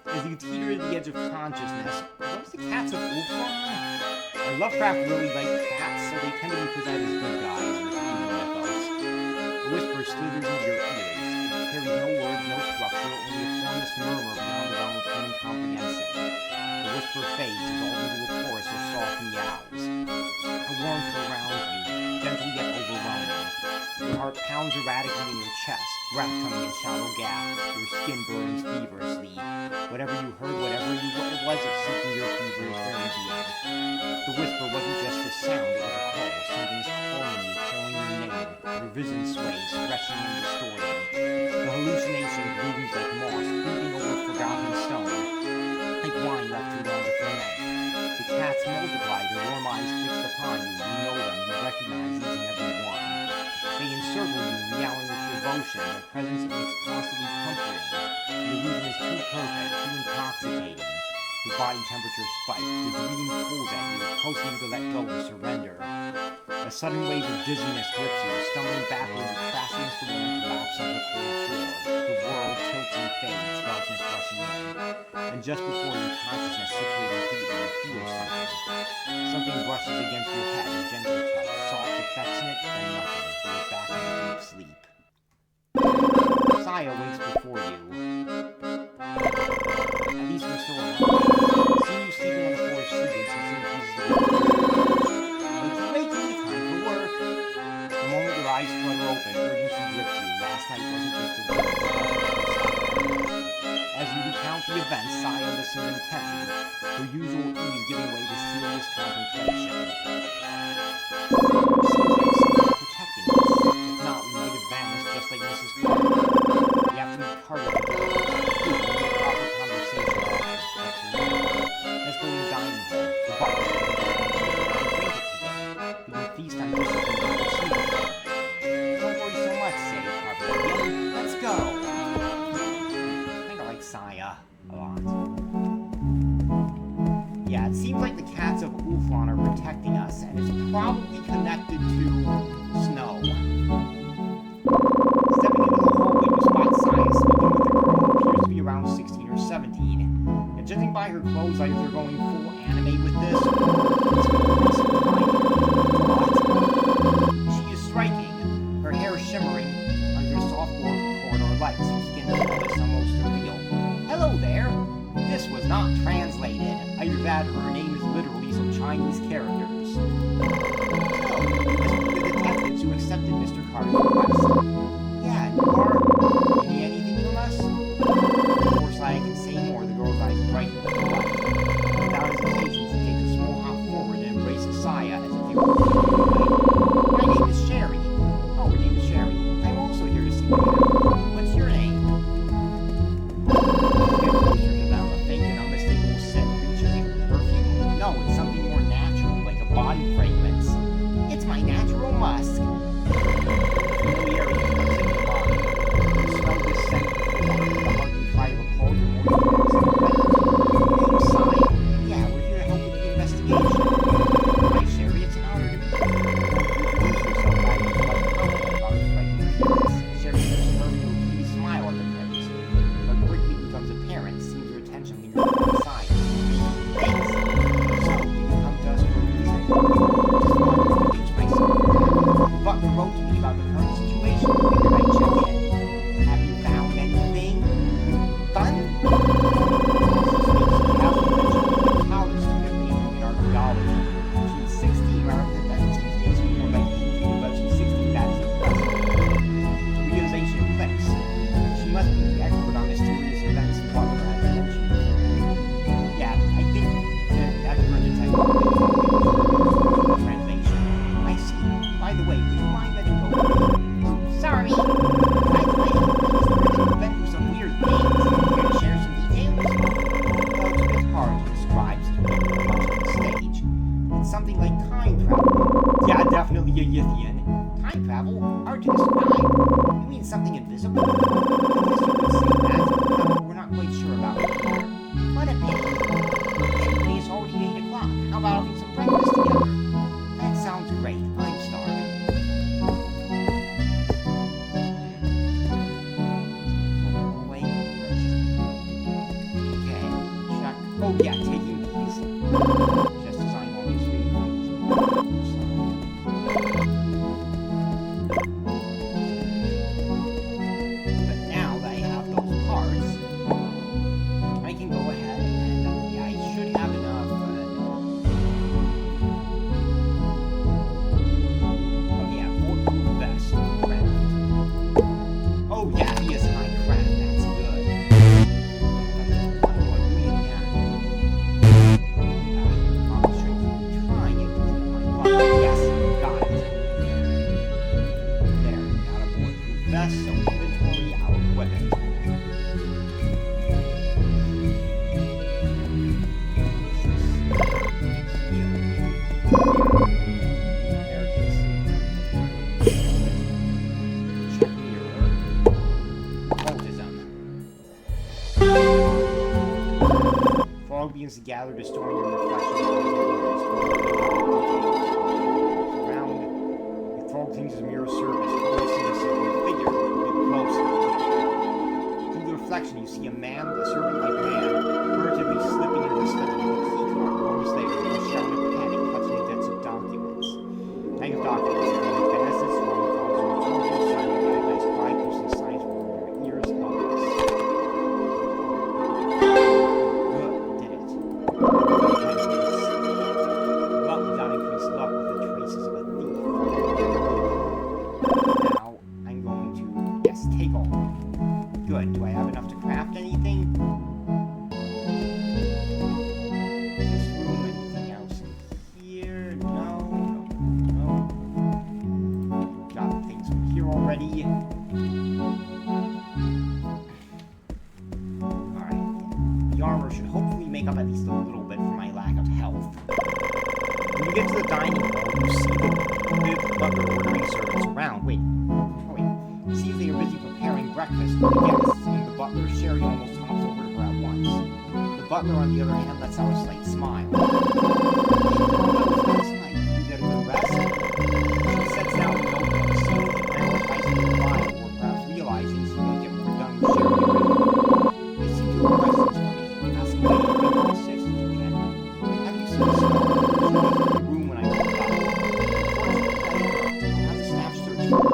As you teeter to the edge of consciousness, are those the cats of Ultron? Lovecraft really liked cats, so they tend to be presented as good guys in the Cthulhu Mythos. A whisper slithers into your ears. It carries no words, no structure, only a formless murmur beyond the realm of human comprehension. The whisper fades, dissolving into a chorus of soft meows. A warmth surrounds you, gentle yet overwhelming. Your heart pounds erratically in your chest, breath coming in shallow gasps. Your skin burns feverishly. Whatever you heard, whatever it was, it's seeking your feverish very being. The whisper wasn't just a sound, it was a call. Something is calling your name. Your vision sways, stretching and distorting. The hallucination blooms like moss, creeping over forgotten stone, like wine left too long to ferment. The cats multiply, their warm eyes fixed upon you. You know them, you recognize each and every one. They encircle you, meowing with devotion. Their presence makes constantly comforting. The illusion is too perfect, too intoxicating. Your body temperature spikes. The dream pulls at you, forcing you to let go to surrender. A sudden wave of dizziness grips you, stumbling backwards, you crash against the wall and collapse on the cold floor. The world tilts and fades, darkness rushing in. And just before your consciousness situates completely, you feel something. Something brushes against your head, a gentle touch, soft, affectionate, and nothing. You're back in deep sleep. Saya waits before you. At least we're still alive. Seeing you sleeping on the floor, she did some pieces of it's making you time for work. The moment your eyes flutter open, urgency grips you. Last night wasn't just a dream. As you recount the events, Saya listens intently, her usual ease giving way to serious contemplation. Protecting us. If not, we might have vanished just like Mrs. Carter. We have to meet Carter together. We need a proper conversation. Let's go to the dining hall. The bar. We can feast on dishes and go to sleep. Don't worry so much, say Carter. Let's go. Kinda like Saya a lot. Yeah, it seems like the cats of Ultron are protecting us, and it's probably connected to snow. Stepping into the hallway, you spot Saya speaking with a girl who appears to be around 16 or 17. And judging by her clothes, either they're going full anime with this, or it's what? She is striking, her hair shimmering under soft corridor lights, her skin flawless, almost surreal. Hello there! This was not translated. Either that or her name is literally some Chinese characters. So, you must be the detectives who accepted Mr. Carter's request. Yeah, you are. You need anything from us? Before Saya can say more, the girl's eyes brighten with delight. Without hesitation, she takes a small hop forward and embraces Saya as if they were my name is Sherry. Oh, her name is Sherry. I'm also here to see you. What's your name? No, it's something more natural, like a body fragrance. It's my natural musk. Familiarity comes in your body. You smell this scent before. The heart can try to recall your morning thoughts. Sign. Yeah, we're here to help with the investigation. Hi, Sherry. It's an honor to meet you. You introduce yourself by your striking appearance. Sherry gives her a pretty smile at the prince, but quickly becomes apparent, seems her attention lingers on the side. Thanks. Butler wrote to me about the current situation. Figured I'd check in. Have you found anything fun? She has a college student majoring in archaeology. She's 16, that seems more like 18, but she's 16, that is impressive. Realization clicks. She must be the expert on mysterious events Butler has mentioned. Yeah, I think the expert detective translation. I see. By the way, would you mind letting go? Sorry. By the way, you've been through some weird things. Care to share some details? Well, it's a bit hard to describe since we don't do much on the stage. It's something like time travel. Yeah, definitely a Yithian. Time travel? Hard to describe. You mean something invisible? I guess you could say that. However, we're not quite sure about it. But What a pity. Anyway, it's already 8 o'clock. How about having some breakfast together? That sounds great. I'm starving. Okay, check. Oh yeah, taking these. Just as I'm always reading. But now that I have those parts, I can go ahead and yeah, I should have enough. Oh yeah, bulletproof vest, craft. Oh yeah, he is high craft. That's good. What do I do again? Concentrate. Trying it. Yes, got it. There, got a bulletproof vest. So inventory, I'll equip it. Begins to gather, distorting your reflection around. The fog clings as mirror surface, placing a single figure. Be close. Through the reflection, you see a man, a servant-like man, furtively slipping into the study of a key card. Moments later, a shout of panic clutching the debts of documents. Hang of documents. Advances, one falls on the torso, signing the nice cry, posting signs from your ears, elbows. Good. Do I have enough to craft anything? This room, anything else in here? No. Got things from here already. Alright. The armor should hopefully make up at least a little bit for my lack of health. When you get to the dining hall, you see the butler ordering servants around. Wait. See if they are busy preparing breakfast for the guests. Seeing the butler, Sherry almost hops over to her at once. The butler, on the other hand, lets out a slight smile. That was last night. You get a good rest? She sets down the notebook, seeing the prioritizing the file, or perhaps realizing she won't get more done with Sherry. They seem to have questions for me. Ask me to assist if you can. Have you seen the snow? She was in the room when I woke up. Unfortunately, I'll have the staff search for her.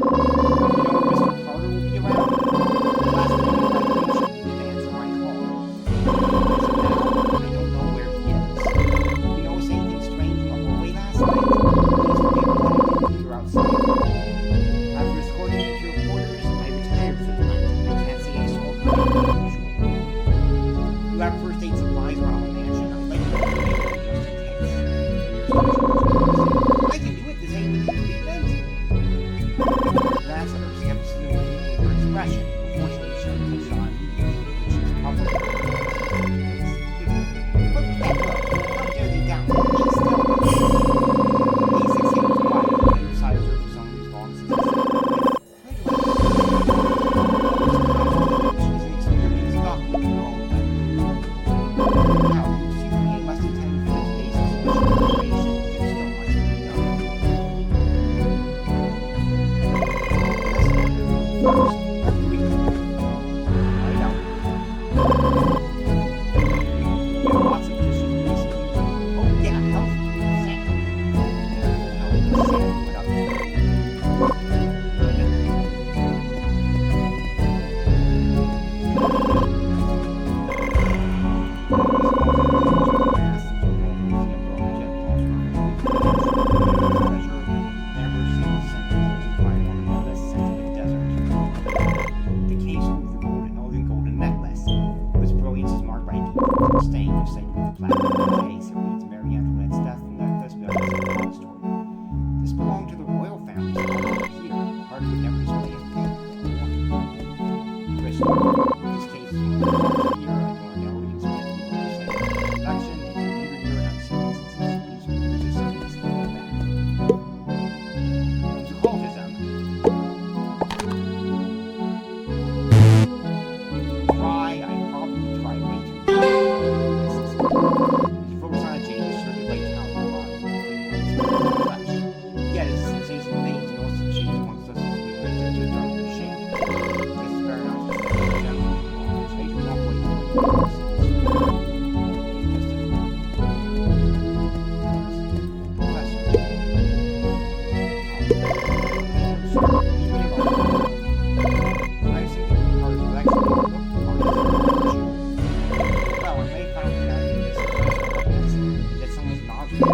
Is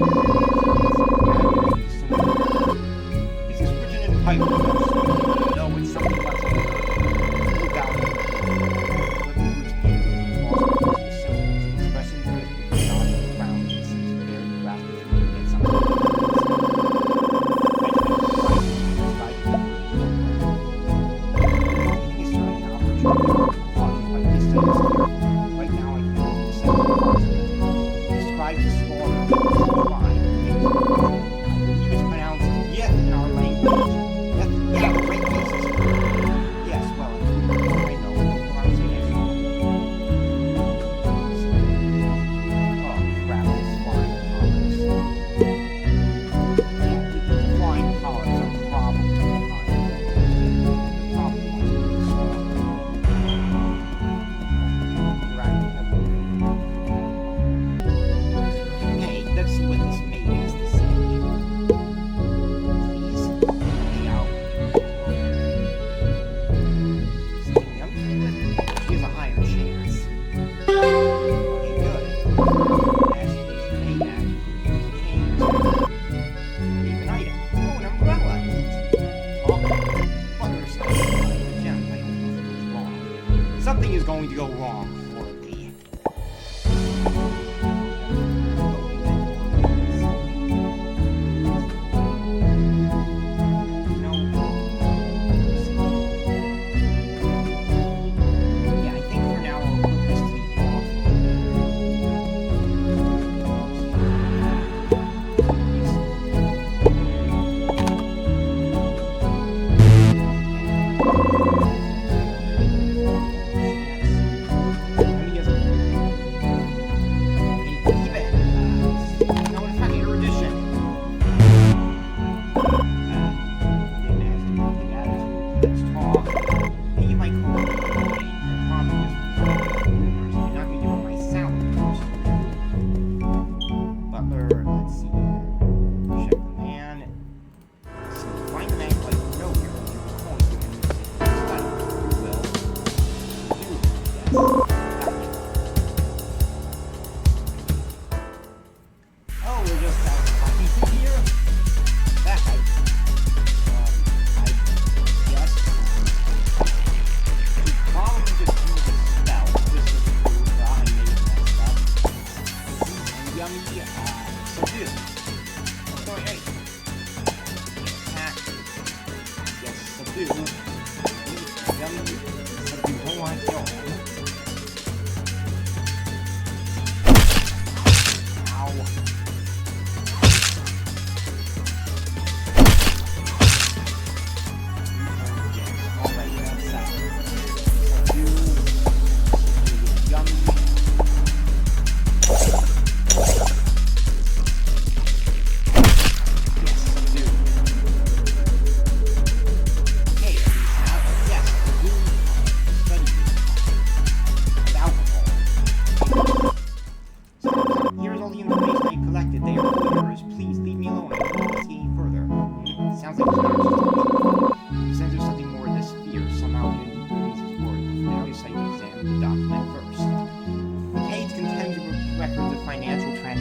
this written in hieroglyphs? No, it's something much older. No doubt. But the words painted in the walls are symbols, expressing good with not on the ground. It seems very graphic to get something. Right now, I can only say describe the slaughter of the divine. I believe it's pronounced yet in our language. Yeah, the great cases. Yes, well, I know the pronunciation. Oh, crap, this flying colors. Yeah, the flying colors are probably behind. Okay, let's see what this maid has to say. Please, lay out. Something young to play with? She has a higher chance. Okay, good. As is the maid act, change. Leave an item. Oh, an umbrella. Oh, there's something about the gem. I don't know if it was wrong. Something is going to go wrong.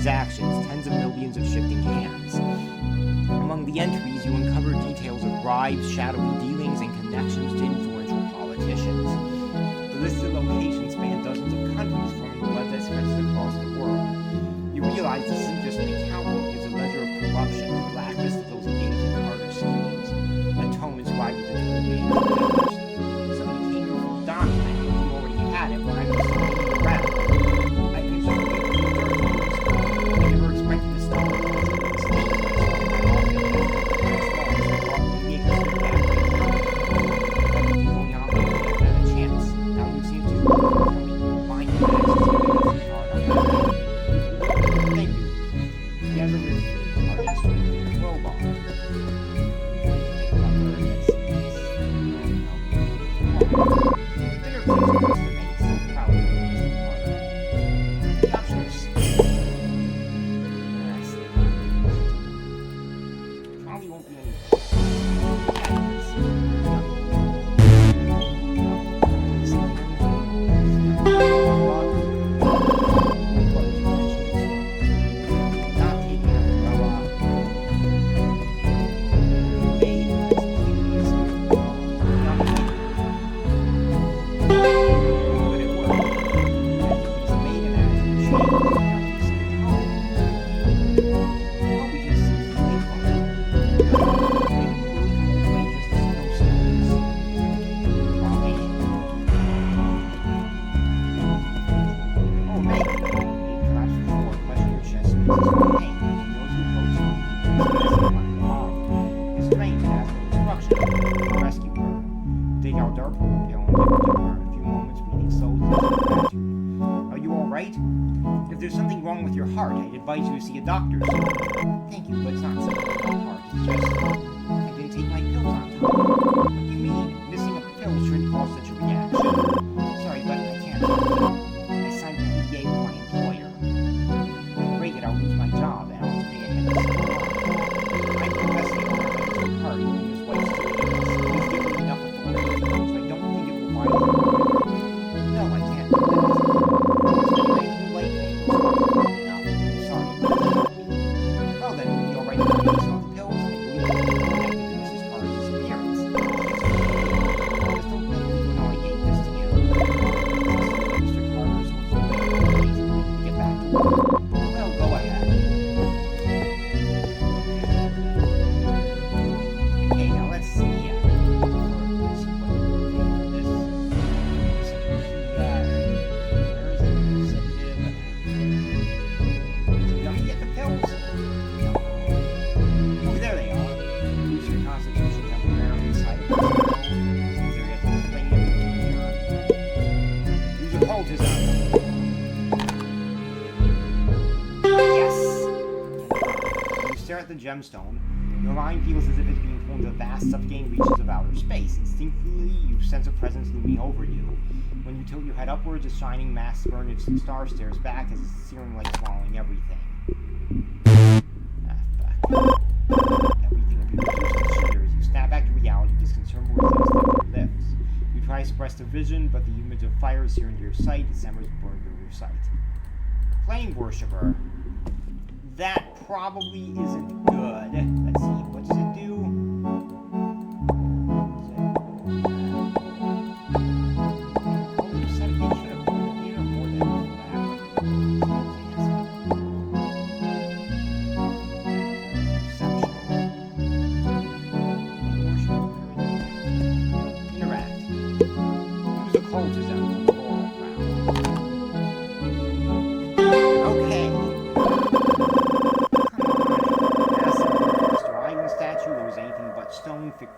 Transactions, tens of millions of shifting hands. Among the entries, you uncover details of bribes, shadowy dealings, and connections to influential politicians. The listed locations span dozens of countries, forming a web that stretches across the world. You realize this isn't just an account book, it's a ledger of corruption, a blacklist of those engaged in Carter schemes. A tome inscribed with the name of the members. So you came to a document, and you already had it when I was looking around. I can show you from pain. She knows you approach you and keeps messing on the bottom. It's strange to ask for instruction to rescue her. Take out our purple pill and give it to her. A few moments reading souls and gratitude. Are you alright? If there's something wrong with your heart, I'd advise you to see a doctor soon. Thank you, but it's not something with my heart. It's just I didn't take my pills on time. What do you mean? Missing a pill shouldn't cause such a reaction. Sorry, but I can't. I signed an NDA with my employer. If I break it, I'll lose my job, and I'll have to pay a heavy sum of money. I can investigate whether I took part in his wife's statements. He's given me enough authority, so I don't think it will violate my right. No, I can't do that. Spending my whole life paying those funds enough. I'm sorry. Well then, we'll be alright if I use all the pills and believe it connected to Mrs. Carter's disappearance. It's okay. Just don't let me know I gave this to you. Mr. Carter, so it's okay to get back to work. Well, go ahead. Okay, now let's see. Let's see what we can pay for this. Where is it? Sedative. Did I get the pills? Oh, there they are. Boost your constitution temporarily. Side effects. Since there gets to explain everything here. Use your cultism. Yes! When you stare at the gemstone, your mind feels as if it's being pulled into vast, suffocating reaches of outer space. Instinctively, you sense a presence looming over you. When you tilt your head upwards, a shining mass furnace star stares back as its searing light swallowing everything. Ah, fuck. Everything will be reduced to shivers. You snap back to reality, disconcerted with things that your lips. You try to suppress the vision, but the image of fire is here into your sight. Its embers burn through your sight. Flame Worshipper. That probably isn't good. Let's see, what does it do?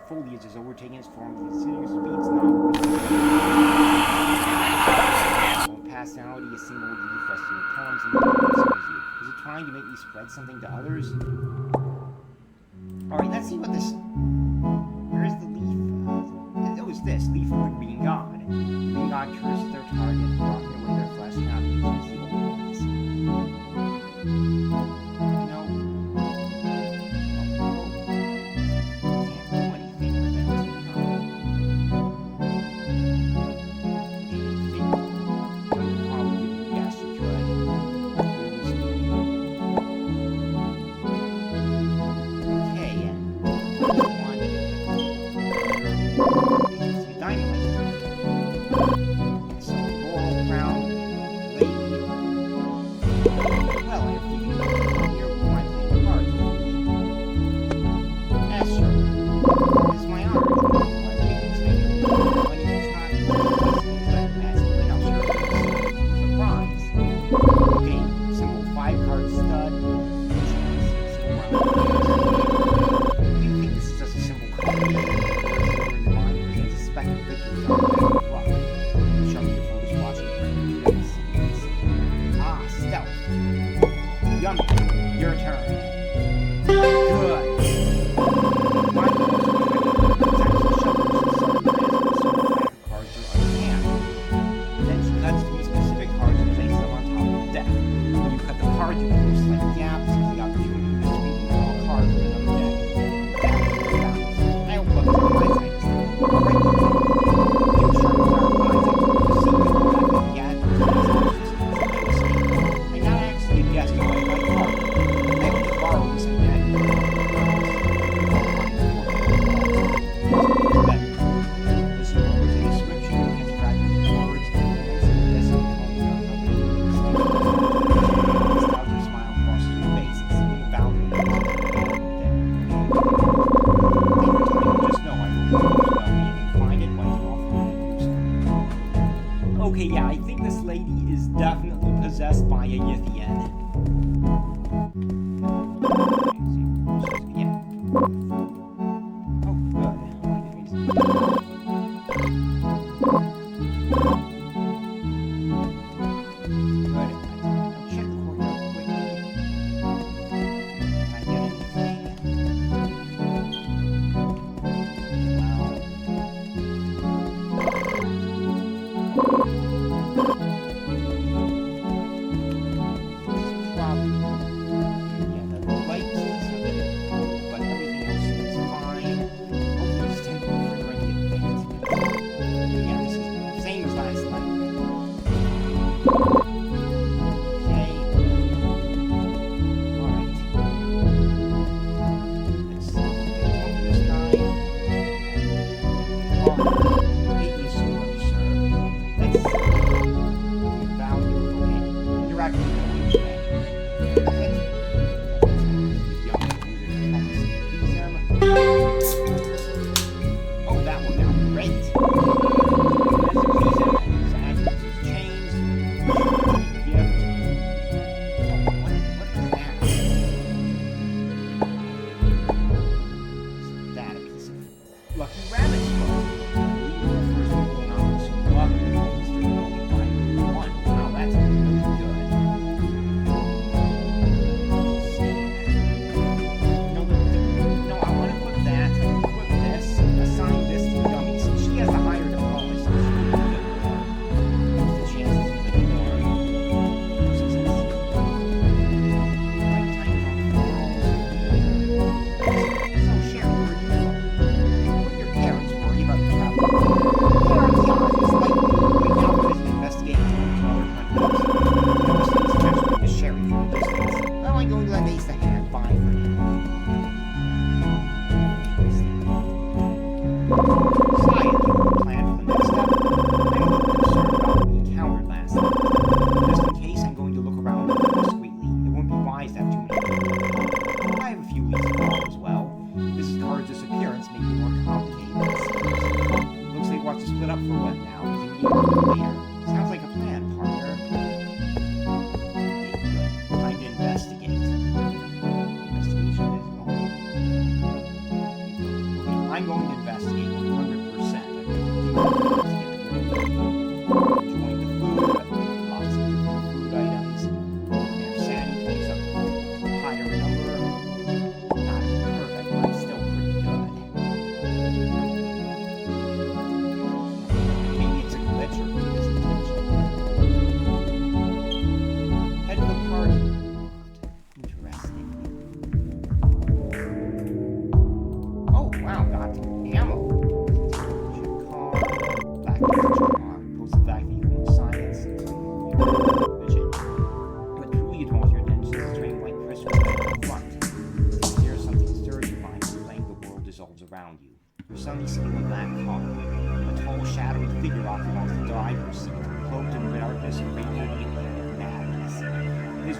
Foliage is overtaking its form with insidious speeds now. Personality, a single leaf resting in palms and you. Is it trying to make me spread something to others? Alright, let's see what this... Where is the leaf? Oh, it's this. Leaf of the Green God. Green God curses their target, blocking away their flesh, not using the evil ones. Okay, yeah, I think this lady is definitely possessed by a Yithian. check the courtyard quickly. Can I get anything?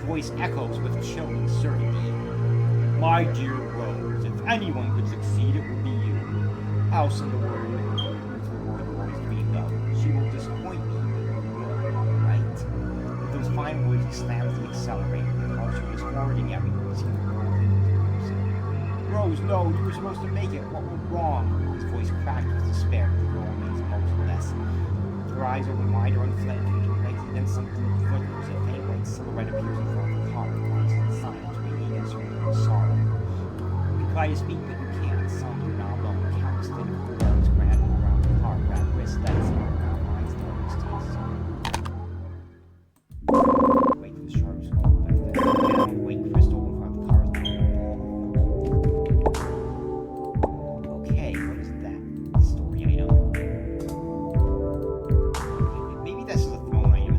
Voice echoes with chilling certainty. My dear Rose, if anyone could succeed, it would be you. Else in the world you always dreamed of. She will disappoint me, but you will, right? With those fine words, he slams the accelerator. The car swings forward and everyone seems to roll into Rose, no, you were supposed to make it. What went wrong? His voice cracked with despair. The girl remains motionless. Her eyes open wider and flaming. Then something flickers, a faint white silhouette appears in front of the car, lies in silence, waiting against her sorrow. You try to speak, but you can't. Some do not alone. Countless thin arms grabbing around the car, grab wrists, that's it. Now minds nervous to wait for the sharp smoke back there. Down, white crystal in front of the car. Okay, what is that? Story item. Maybe this is a throne item.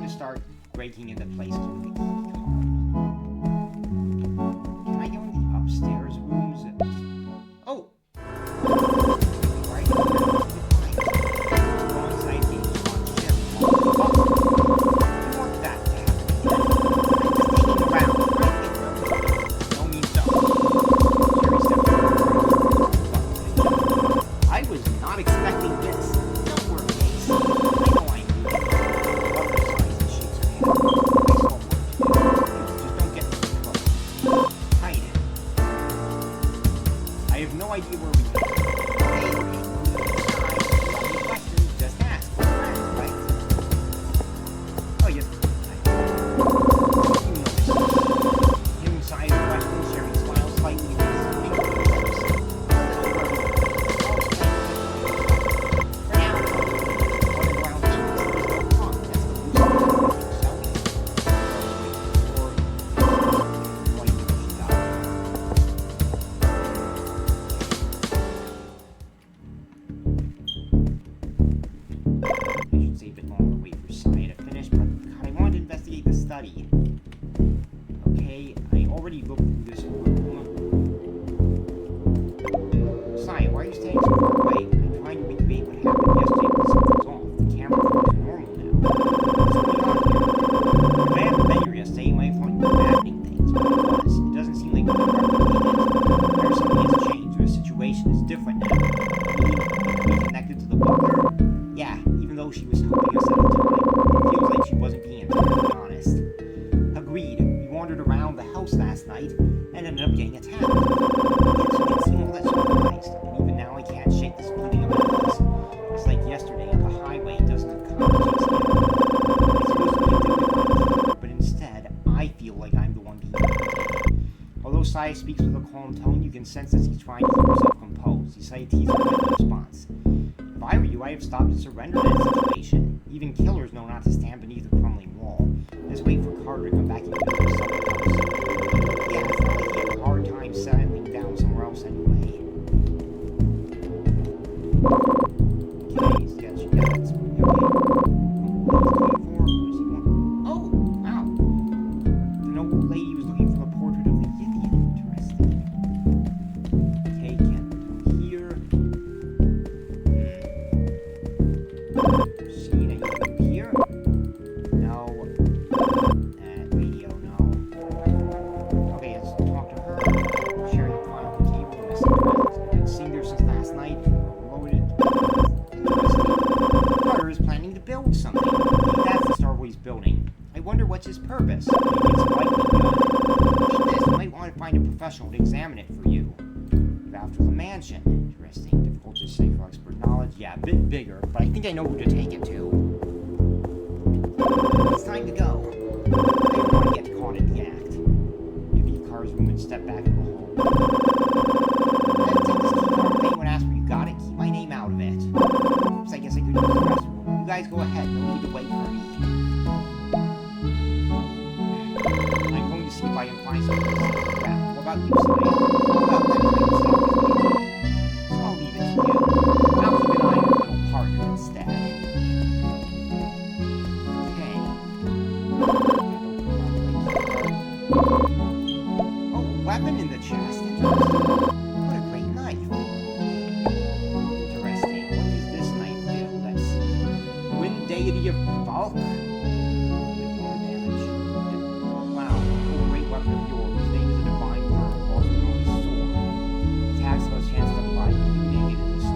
to start breaking into places with the key card. Can I go in the upstairs rooms? Oh! Right here. Alongside the Sherry. Oh! I want that to happen. I'm just taking around, trying to get rid. No means no. Sherry stepped forward. I was not expecting this. Don't worry, Ace. I know I knew. Other signs and shakes her hand. Just don't get too close. Hide it. I have no idea where we go. Hey, any questions, just ask. We're friends, right? Oh, yes. You know this. Hearing Sai's question, Sherry smiles slightly and makes a finger with her lips. For now, running around the streets, there's no punk. That's the loose end of the shall we? Or, what do you think she got? I should say a bit longer to wait for Saya to finish, but God, I wanted to investigate the study. Okay, I already looked through this room. Saya, why are you standing so far away? I'm trying to recreate what happened yesterday when the sun was off. The camera feels normal now. What's going on here? If I hadn't been here yesterday, you might have thought you were imagining things, but it was. It doesn't seem like we can replicate it. Or something has changed, or the situation is different now. Are we connected to the butler? Yeah, even though she was helping us at the time, it feels like she wasn't being entirely honest. Agreed. We wandered around the house last night and ended up getting attacked. Yet she didn't seem all that surprised. And even now I can't shake this feeling of unease. It's like yesterday on the highway doesn't accomplish its end. It's supposed to be a different one, but instead, I feel like I'm the one being irritated. Although Saya speaks with a calm tone, you can sense that he's trying to keep himself composed. He cites his response. If I were you, I have stopped and surrendered in that situation. Even killers know not to stand beneath a crumbling wall. Just wait for Carter to come back and do something else. Yeah, it's not like he had a hard time settling down somewhere else anyway. Okay, so yeah, that's okay. Oh, wow. The noble lady was looking for the portrait of the Yithian. Interesting. Okay, can't go here. Seen anything here? No. Radio, no. Okay, let's talk to her. Sharing the file on the cable and message around. Been seeing her since last night. Loaded. Interesting. Carter is planning to build something. Maybe that's the Star Boy's building. I wonder what's his purpose. Maybe it's a lightning gun. Take this. You might want to find a professional to examine it for you. After the mansion. Interesting. Difficult to say for expert knowledge. Yeah, a bit bigger, but I think I know who to take it to. It's time to go. I don't want to get caught in the act. You leave Car's room and step back in the hall. Take this key card. If anyone asks where you got it, keep my name out of it. Oops, I guess I could use the restroom. You guys go ahead. No need to wait for me. I'm going to see if I can find something to see around. What about you, Saya? What about that kind of stuff? So I'll leave it to you. I'll keep an eye on your little partner instead. Okay. Oh, weapon in the chest. Interesting. What a great knife. Interesting. What does this knife do? Let's see. Wind deity of Valk. With more damage. Wow. Oh, great weapon of yours. His name is a divine word. Also known as sword. Attacks have a chance to fly bleeding and is a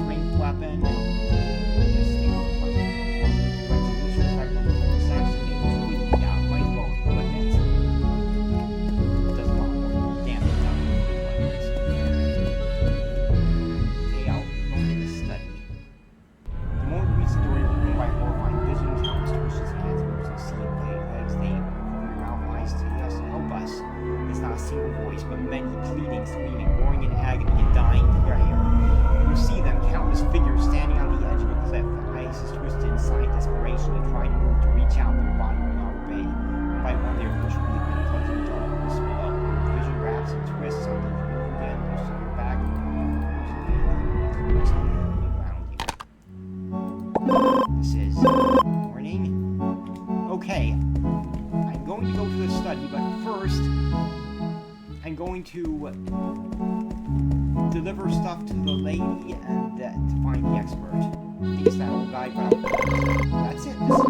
Okay, I'm going to go to the study, but first, I'm going to deliver stuff to the lady and to find the expert. In case that old guy, but that's it. This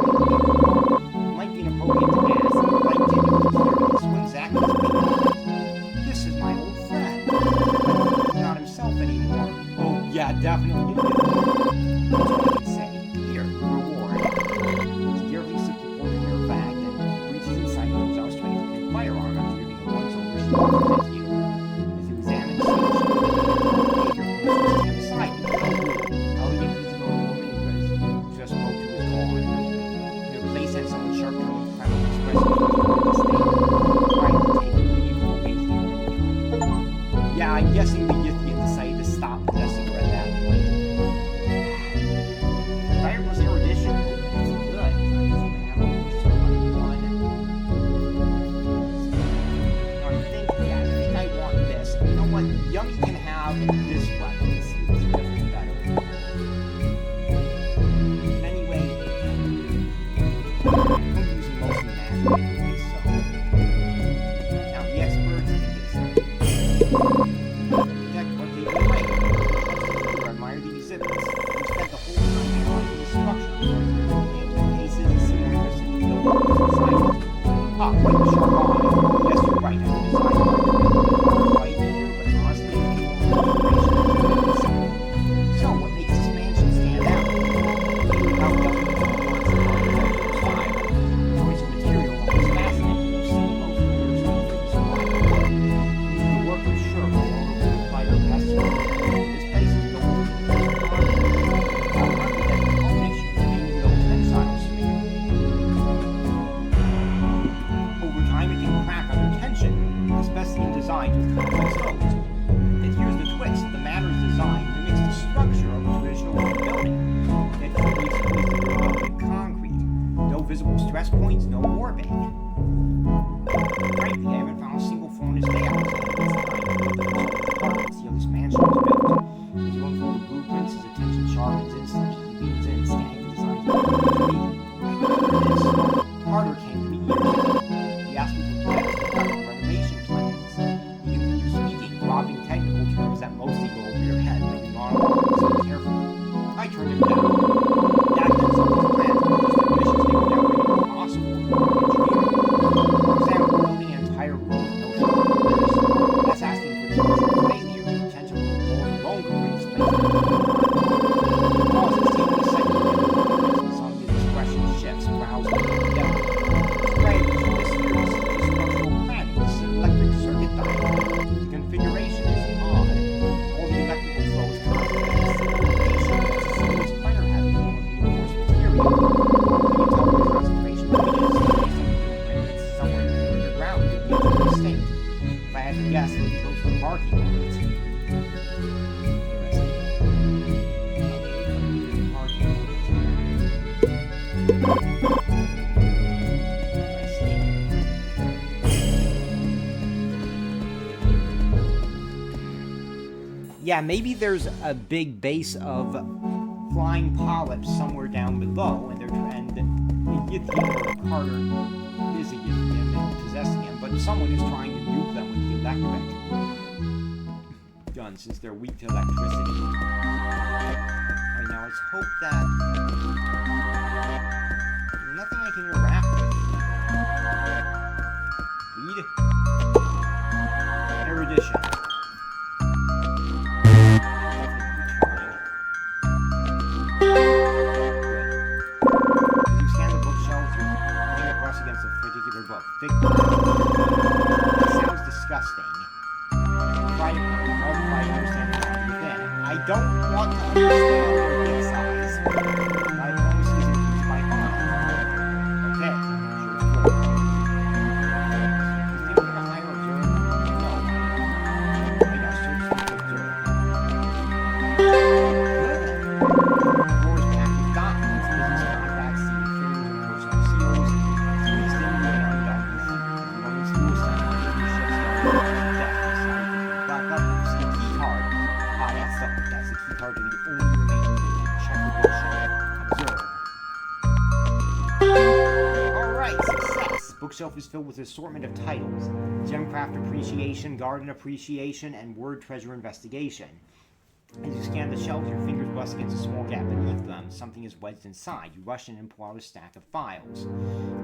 might be inappropriate to ask, but I'm genuinely curious when Zach was paid. This is my old friend. But not himself anymore. Oh, yeah, definitely. That's all I can say. Here, your reward. It's carefully slipped the pork in your bag and reaches inside and pulls out a strange looking firearm after giving it once over. She offers it to you. As you examine the station, your police stand beside you. Elegant as an old woman who just spoke to his gone. Your place had someone sharp toned, clever expressive for the state. Trying to take a vehicle based on. Yeah, I'm guessing the Yithian decided to stop possessing her at that point. Fireworks erudition. That's good. I think I want this. You know what? Yummy can have this weapon. Let's see what's different better. Anyway, I'm using mostly magic anyway, so. Now the experts, I think protect what they do right. You admire the exhibits. You spent the whole time analyzing the structure of cases and scenarios and buildings inside it. Ah, quite the sharp eye. Yes, you're right. I designed right here, but honestly, so what makes this mansion stand out? How definitely wants to style. The choice of material always fascinating. You see most of your stuff for this one. The work of sure will override our best. This place is built with architect combination of maybe no tensile sphere. Over time, it can crack under tension, especially in designs with complex stones. And here's the twist: the manner is designed mimics the structure of a traditional building. It creates with concrete. No visible stress points, no warping. Frankly, I haven't found a single flaw in this layout. It's time to build the apartment, see how this mansion was built. As you unfold the blueprints, his attention sharpens instantly. He leans in, scanning the design. This Carter came to me years ago. He asked me for plans to cover renovation plans. He continued speaking, dropping technical terms that mostly go over your head when you monologue so carefully. I turned him down. That meant some of these plans were just ambitious, they were never even possible for engineering. For example, building an entire room with no shoulders. That's asking for too much failure. The potential for walls alone could bring this place to the pause is taking a second to get the some of his expression shifts, browsing together. Right, this here is the structural planning. This is an electric circuit diagram. The configuration is odd. All the electrical flows constantly at the same location. That's the simplest fire hazard with reinforced material. Can you tell where the concentration point is? It's somewhere underground in the edge of the state. If I had to guess, it would be close to the parking lot. Interesting. Yeah, maybe there's a big base of flying polyps somewhere down below, and Yithian or Carter is a Yithian and possessing him, but someone is trying to nuke them with the electric gun since they're weak to electricity. Alright, now let's hope that nothing I can interact with. Read. Erudition. Sounds disgusting. Try to understand what's within. I don't want to understand your dick size. My diplomacy is increased by 5. Okay, sure it's 4. Is there a higher observer? No. I got search to observe. Good. Floors packed with documents, business contracts, figures, and personal seals. Squeezed in and undone. School sign, ships back up, you see a key card. Ah, that's the key card to the only remaining bookshelf is filled with an assortment of titles: Gemcraft Appreciation, Garden Appreciation, and Word Treasure Investigation. As you scan the shelves, your fingers bust against a small gap beneath them. Something is wedged inside. You rush in and pull out a stack of files.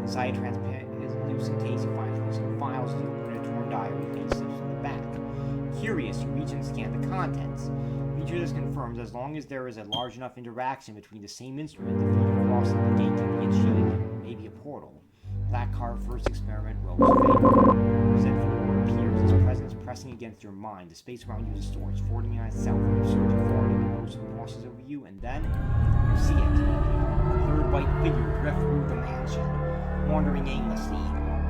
Inside a translucent case, you find some files as you open a torn diary page slips from the back. Curious, you reach and scan the contents. Feature this confirms as long as there is a large enough interaction between the same instrument, the feat of crossing the gate can be achieved, maybe a portal. Black card, first experiment, Rose favorite. Resentful word appears, its presence pressing against your mind. The space around you distorts, forwarding on itself when you surge forward. The motion crosses over you, and then you see it. A third white figure drift through the mansion, wandering aimlessly.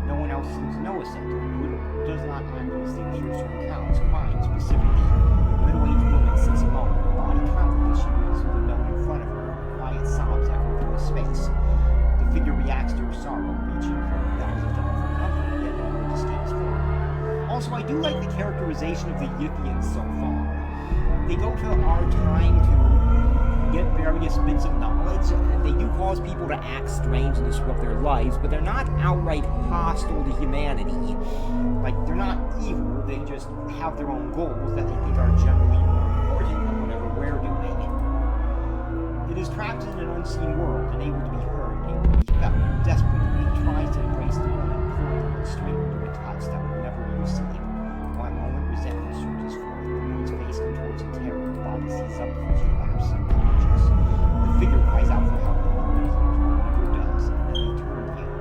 No one else seems to notice it. It does not accurately distinguish from counts, crying specifically. A middle-aged woman sits alone, her body trembling as she reads through the note in front of her. Quiet sobs echo through the space. The figure reacts to her sorrow, reaching for her back as if to offer comfort, yet no word escapes form. Also, I do like the characterization of the Yithians so far. They go to our time to get various bits of knowledge, and they do cause people to act strange and disrupt their lives, but they're not outright hostile to humanity. Like, they're not evil, they just have their own goals that they think are generally more important than whatever we're doing. It is trapped in an unseen world, unable to be heard, unable to be felt. Desperately, it tries to embrace the woman, pulling her and straining to a touch that will never be received. One moment, resentment surges forth. The woman's face contorts in terror. Her body seizes up before she lapses unconscious. The figure cries out for help, and the woman hears what it never does, and then they turn to you.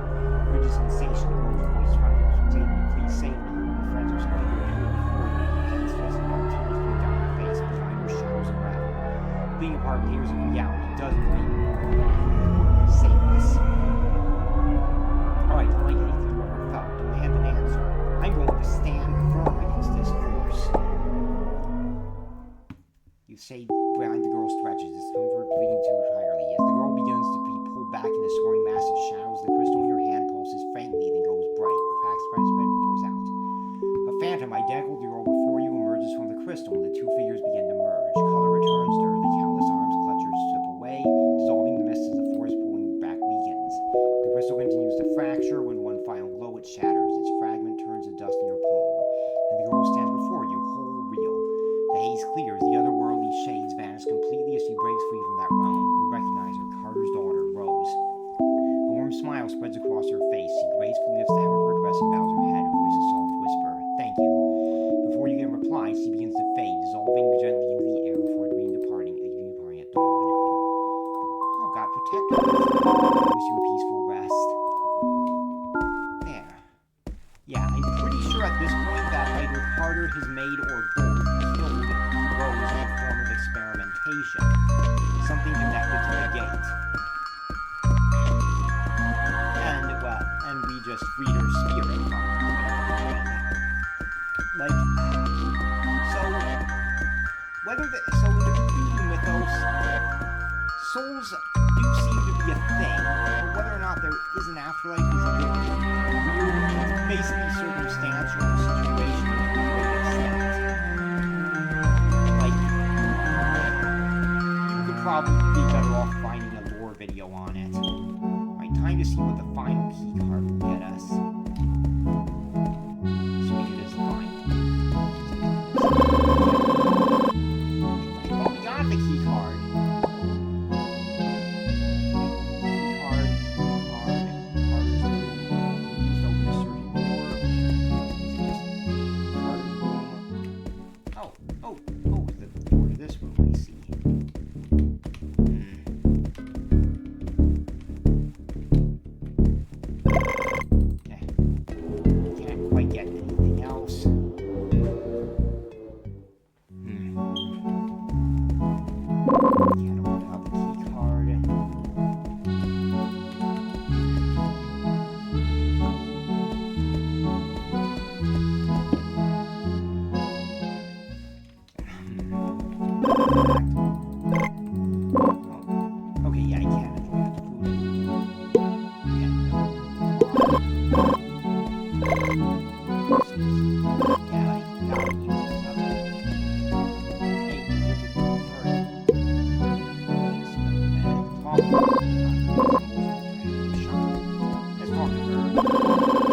Rigid sensation, the girl's voice trembles. Xavier, please save me. Your friends are splendid here before you. Hands frozen down, tears stream down her face, behind her shadows unravel. Being a part of layers of reality doesn't make you more alive. Save us. Alright, unlike anything you ever felt, demand an answer. I'm going to stand firm against this force. You say behind the girl stretches, discomfort bleeding too entirely. As the girl begins to be pulled back in a soaring mass of shadows, the crystal in your hand pulses faintly, then goes bright. Cracks spread pours out. A phantom identical to the girl before you emerges from the crystal, and the two figures begin to merge. Color returns to her, the countless arms clutchers slip away, dissolving the mist as the force pulling back weakens. The crystal continues to fracture. When one final glow, it shatters. Its fragment turns to dust in your palm, and the girl stands before you, whole, real. The haze clears, the otherworldly shades vanish completely as she breaks free from that realm. You recognize her, Carter's daughter, Rose. A warm smile spreads across her face. She gracefully lifts the hem of her dress and bows her head, her voice a soft whisper. Thank you. Before you can reply, she begins to fade, dissolving gently into the air before departing at dawn. Oh, God, protect her. I wish you a peaceful rest. There. Yeah, I'm pretty sure at this point that either Carter, his maid, or both killed Rose in a form of experimentation. Something connected to the gate. And we just freed her spirit from whatever. Like, so in the Cthulhu Mythos, souls do seem to be a thing, but whether or not there is an afterlife is a bit weird, basically circumstantial situation to a great extent. Like, you could probably be better off finding a lore video on it. Alright, time to see what the final key card will get us. Assuming it is fine. Well, we got the key card. Let's talk to her.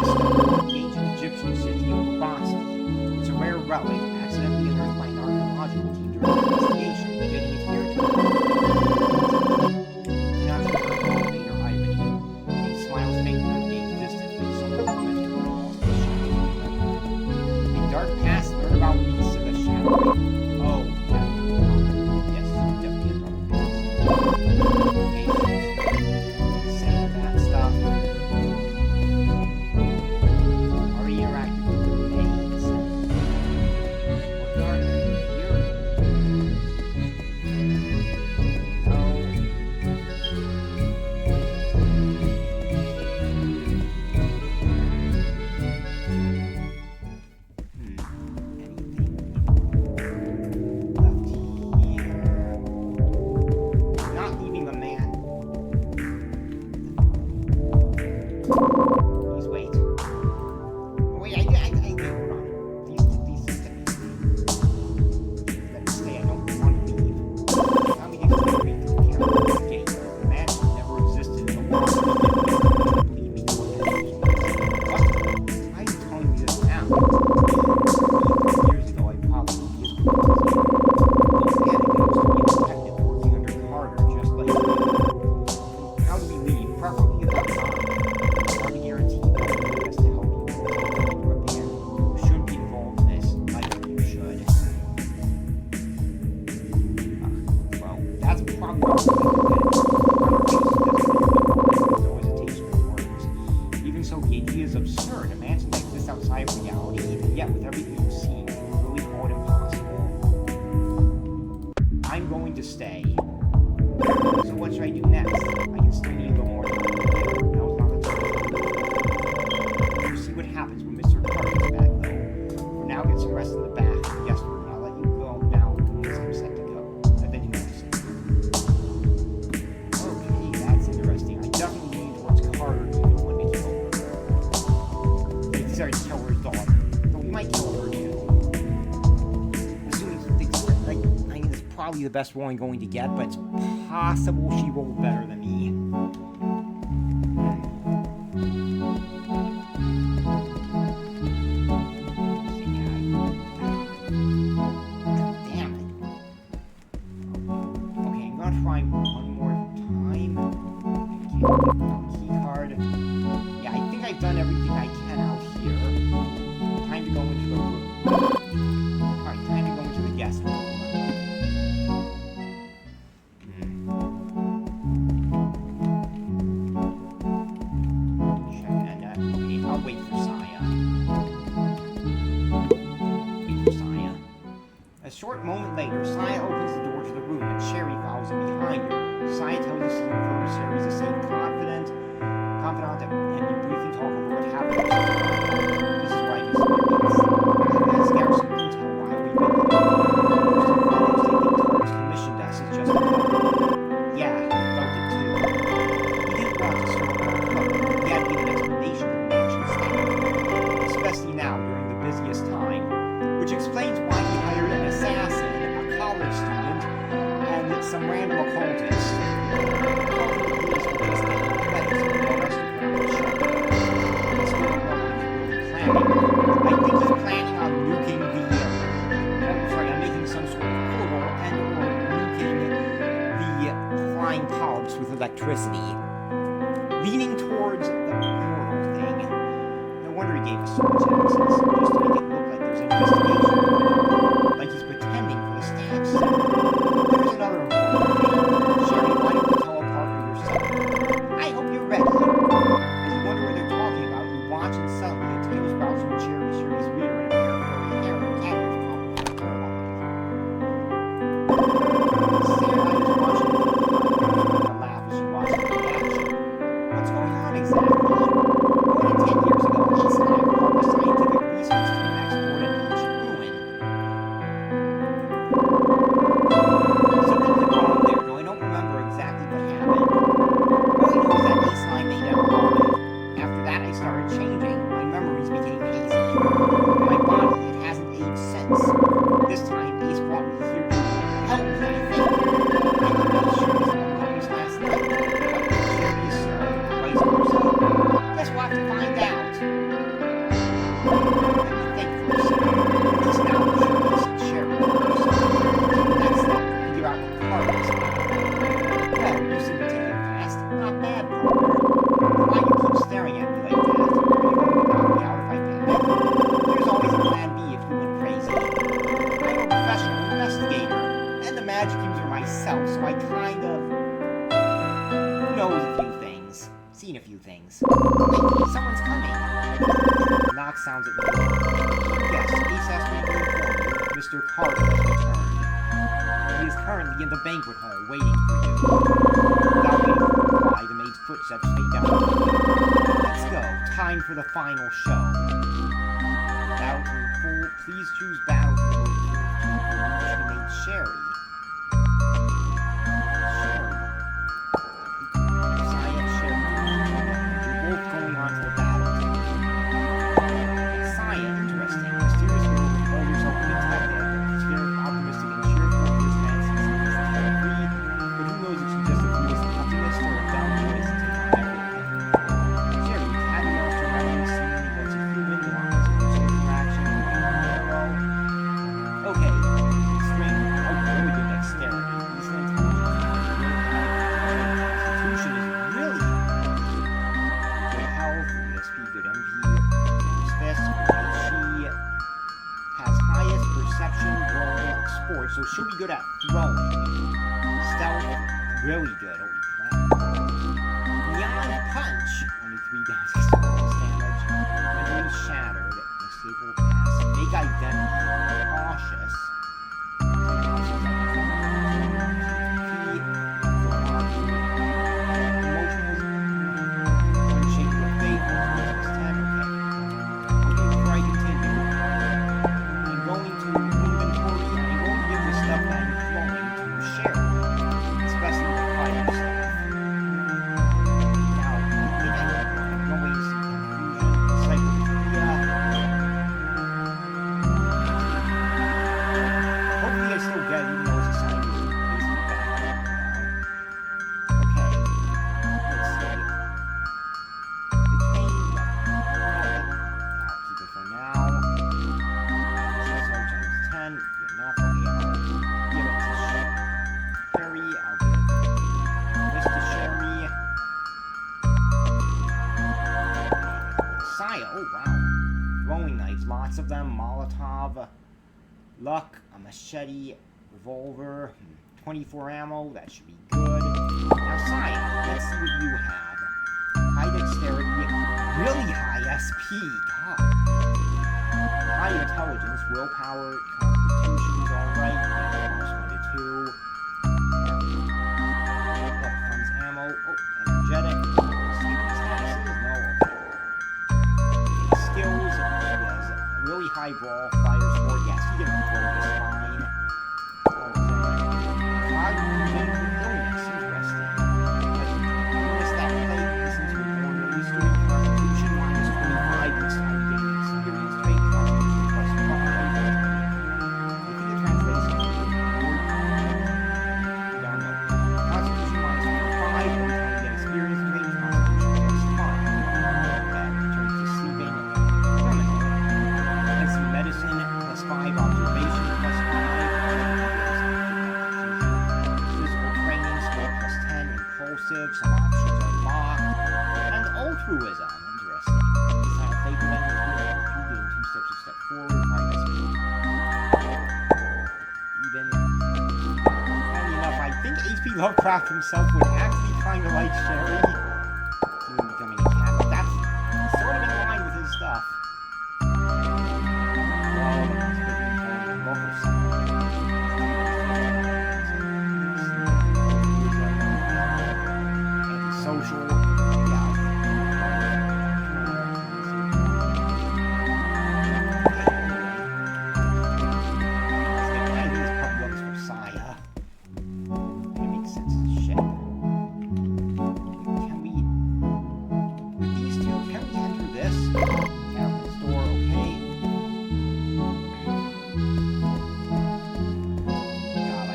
Please wait. Wait, hold on. Please let me stay. I don't want to leave. Allow me to explain the gate. The man never existed in the world. Believe me. What? Why are you telling me this now? Years ago, I probably used to be a detective working under Carter, just like you. How do we leave? Preferably without time. Hard to guarantee no one has to help you. You're a man. You shouldn't be involved in this. I think you should. Well, that's probably no hesitation in words. Even so, the idea is absurd. A mansion like this outside of reality, even yet with everything you've seen, you really call it impossible. I'm going to stay. So what should I do next? I can still need a little more time. Now is not the time. We'll see what happens when Mr. Carter is back, though. For now, get some rest in the bath. Yes, I'll let you go now once I'm set to go. And then you notice it. Okay, that's interesting. I definitely lean towards Carter being the one to kill her. He decided to kill her daughter. Though he might kill her too. Assuming he thinks that, I mean, it's probably the best one I'm going to get, but it's possible she rolled better than me. Damn it. Okay, I'm gonna try one more time. Key card. Yeah, I think I've done everything I can out here. Time to go into the room. Alright, time to go into the guest room. Wait for Saya. A short moment later, Saya opens the door to the room and Sherry follows in behind her. Saya tells us she prefers Sherry is a safe confidant, and you briefly talk over what happened. This is why you experience. As Garrison can tell why we've been here. First and foremost, I think Toad's commissioned us as just a couple. Yeah, I felt it too. He didn't want to serve our club. He had to give an explanation to the mansion staff. Especially now, during the busiest time. Which explains why he hired an assassin, a college student, and some random occultist. With electricity, leaning towards the portal thing. No wonder he gave us so much access, just to make it look like there's an investigation, like he's pretending for the staff's sake. There's another important thing. Sherry, why don't you tell a partner yourself? I hope you're ready. As you wonder what they're talking about, you watch and suddenly a tail sprouts from Sherry's rear and a pair of furry hair and cabbage pop from her line. Sarah is watching seen a few things. Wait, someone's coming. The knock sounds at the door. Yes, Ace asked me to inform you. Mr. Carter has returned. He is currently in the banquet hall, waiting for you. Without waiting for a reply, the maid's footsteps fade down the hallway. Let's go. Time for the final show. Battle to the full. Please choose battle to the maid Sherry. so she'll be good at throwing. Stealth, really good. Holy crap. Beyond punch, only 3 damage. Memory shattered. Escape pass. Make identity. Cautious. Oh wow. Throwing knives, lots of them. Molotov, luck, a machete, revolver, 24 ammo, that should be good. Now Saya, let's see what you have. High dexterity, really high SP, god. High intelligence, willpower, constitution's alright, -1 to 2. Luck, funds, ammo, energetic. Skills, she has really high brawl, fire sword, yes, he can throw this fine. Cognitive illness, interesting. Illness that plague listen to oral history, constitution -25, each time you gain experience trait, constitution +5. I think it translates to down low. Constitution -25, every time you get experience trait, constitution +5. That returns to sleeping. Medicine +5, observation +5, physical training score +10, impulsive, some options unlocked, and altruism, interesting. This time faith event you gain 2 steps a step forward, 5 SP. Even, funny enough, I think H.P. Lovecraft himself would actually kind of like Sherry, even becoming a cat, but that's sort of in line with his stuff. Social, yeah. I think this probably looks for Saya. It makes sense as shit. Can we, with these two, can we enter this? Capital store, okay. God,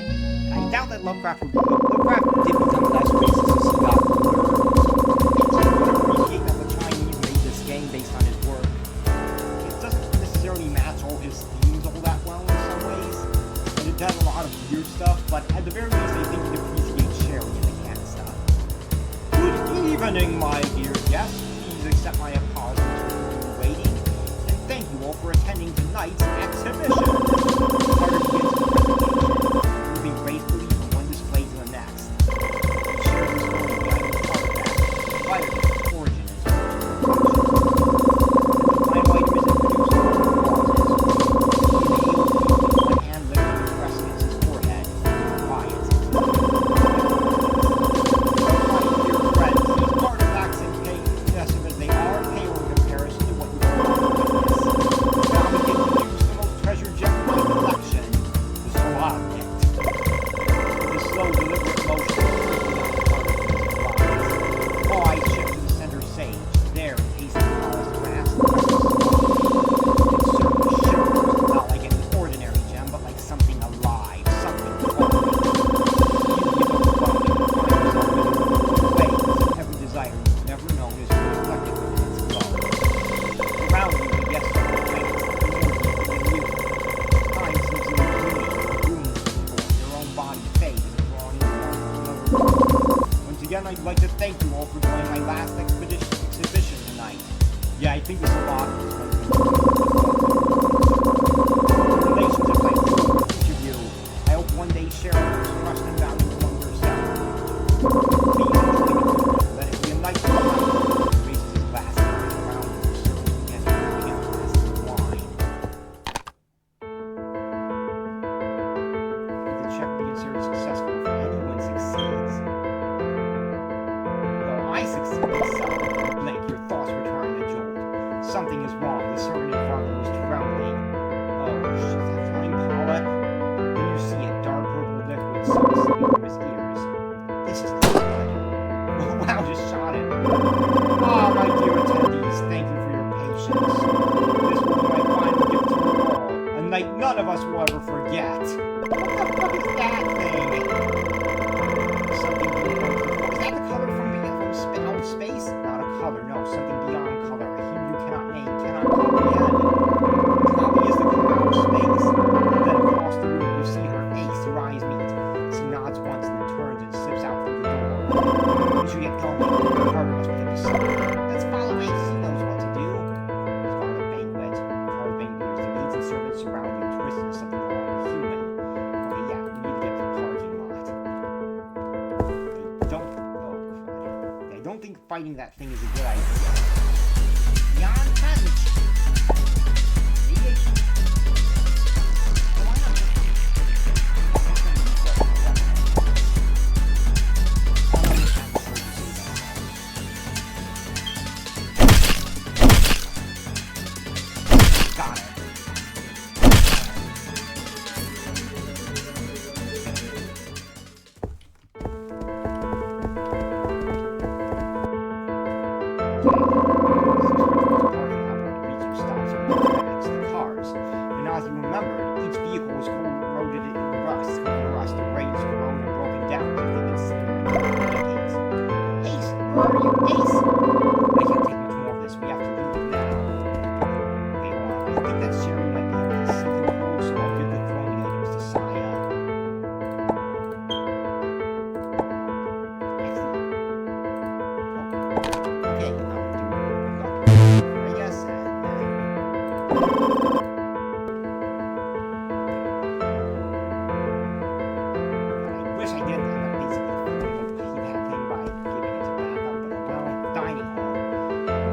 I doubt that Lovecraft did become less racist as he got older. Appreciate that the Chinese made this game based on his work. It doesn't necessarily match all his themes all that well in some ways, and it does a lot of weird stuff, but at the very least I think you'd appreciate Sherry and the cat stuff. Good evening, my dear guests. Please accept my apologies for waiting, and thank you all for attending tonight's exhibition. Part of the presentation, moving gracefully from one display to the next. Share the story behind the artifact, fire origin and source of production. The final item is introduced to the causes. He may able to use one hand lifting and pressing against his forehead. Quiet. My dear friends, these artifacts and aggressive as they are, pale in comparison to what you are about to witness. Now we can use the most treasured gem in my collection, the Soladnit. The slow, deliberate motion of all eyes shift to the center sage. There, encased in polished brass, the precious Soladnit. It certainly shimmers, not like any ordinary gem, but like something alive, something living. The beauty of those flowing and find yourself visible ways, and every desire you've never known is reflected within its glow. Around you, the guests are great, more than you. Time seems to be green, rooms before your own body fades and drawing you once again, I'd like to thank you all for joining my last exhibition tonight. Yeah, I think this is a lot of this one. The relationships I feel with each of you, I hope Something is wrong. The servant in front of him was trembling. Oh, is that flying polyp? Then you see a dark purple liquid slipping from his ears. This is not good. Oh, wow, just shot him. Ah, my dear attendees, thank you for your patience. This will be my final gift to you all. A night none of us will ever forget. What the fuck is that thing? Something beyond. Is that the color from outer space? Not a color, no. Something beyond color. A hue you cannot name, cannot comprehend. Probably is the color of space. And then across the room, you see her face. Your eyes meet. She nods once and then turns and slips out through the door. We should get going. Carter must be up to something. Let's follow Ace. He knows what to do. He's gone to a banquet. Carter's banquet. The maids and servants surround you, twisted as something no longer human. Okay, yeah, we need to get to the parking lot. I don't think fighting that thing is a good idea. Beyond touch. Maybe I should. Why not? Got it.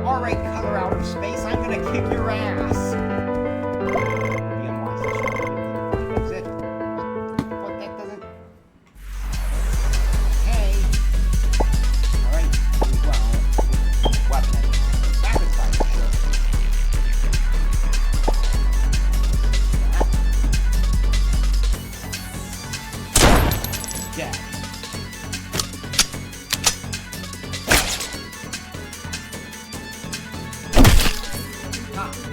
Alright, color out of space, I'm gonna kick your ass! Exit. What, that doesn't... Hey! Alright, well, weapon and rapid fire, sure. Dead.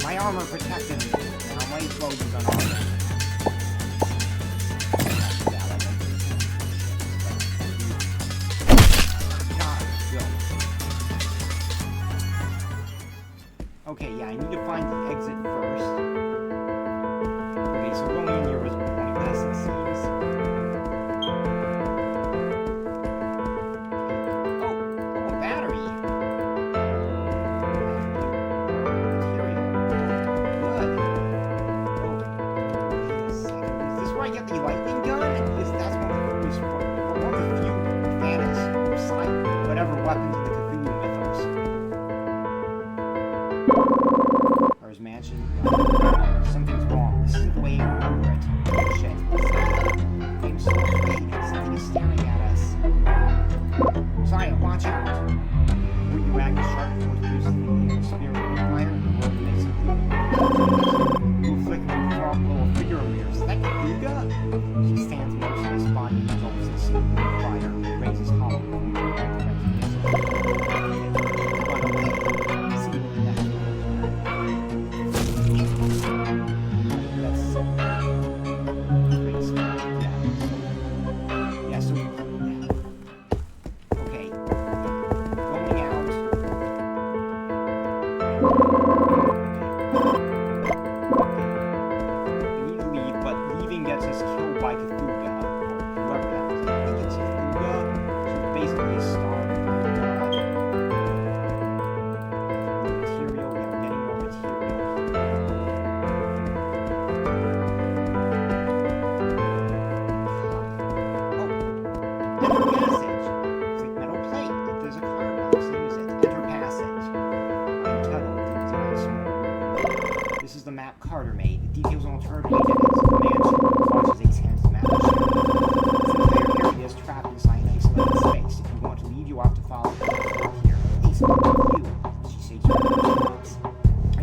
My armor protected me. Now my explode is unarmed. Okay, yeah, I need to find the exit first. Okay, so going in here was pointless, it seems. Oh, a battery. I get the lightning gun? That's one of the few advantages of sight, whatever weapons in the Cthulhu Mythos. Or his mansion. Something's wrong. This isn't the way I remember it. Shit. I'm so afraid. Something is staring at us. Saya, watch out. Were you at the sharp force producing the spirit of fire? The world makes it. You flick the frog little figure over here. Is that Yuga? She stands motionless, body dissolves in sleep. Fire raises hollow. Run away. See you in the next one. Yeah, so... Okay. Going out. Gets us killed by Cthulhu, or whoever that is. I think it's Cthulhu. She's basically a star. Material, yeah, getting more material. Oh, enter passage. It's like metal plate. There's a card box. Same as it. Enter passage. I'm Tuttle. This is the map Carter made. The details on the turret page of it. Watches Ace hands the map. This entire area is trapped inside an isolated space. If you want to leave, you'll have to follow here. Ace, you. She says you. I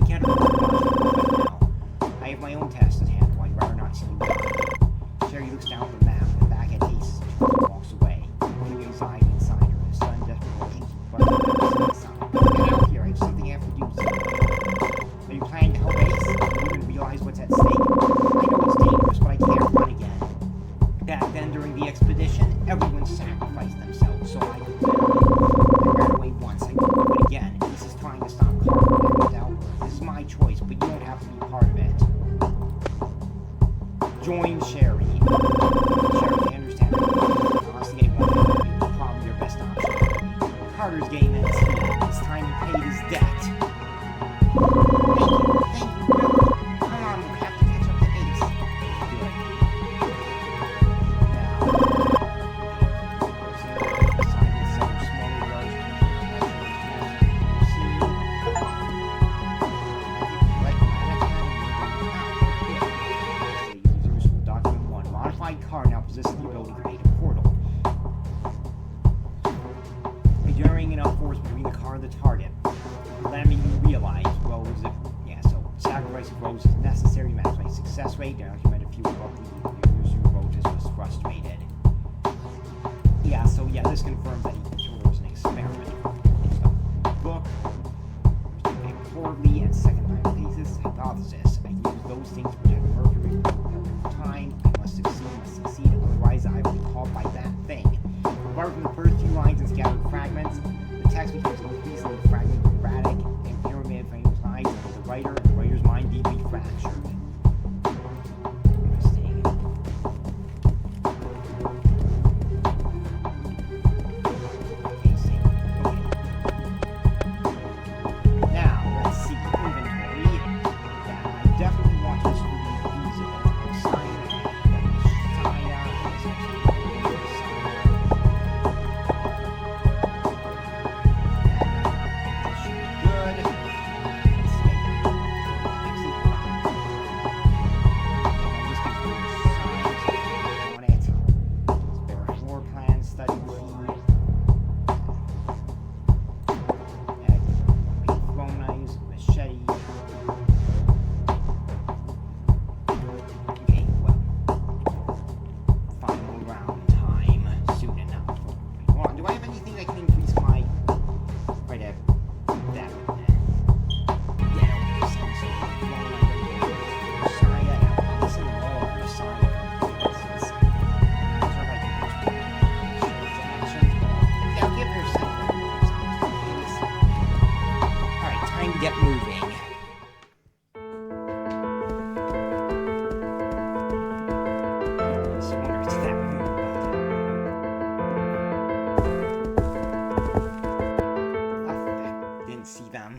Join Sherry. Sherry, I understand. Honestly, getting one is probably your best option. Carter's game ends here. It's time he paid his debt. Thank you, really. Come on, we'll have to catch up to Ace. Good. Car now possesses the ability to create a portal. By generating enough force between the car and the target, letting you realize Rose so sacrificing Rose is necessary to maximize success rate. Now you might have few abruptly Rose was frustrated. This confirms that Cthulhu was an experiment. The book poorly and second hypothesis. I use those things to protect Mercury for time. I must succeed, otherwise I will be called by that thing. Apart from the first few lines and scattered fragments, the text becomes increasingly fragmented, erratic, and pyramid frame size of the writer and the writer's mind deeply fractured. Get moving. Just wonder if it's that move button. Didn't see them.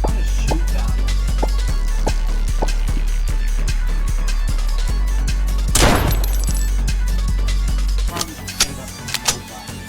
I'm gonna shoot them. Probably should save up some more buttons.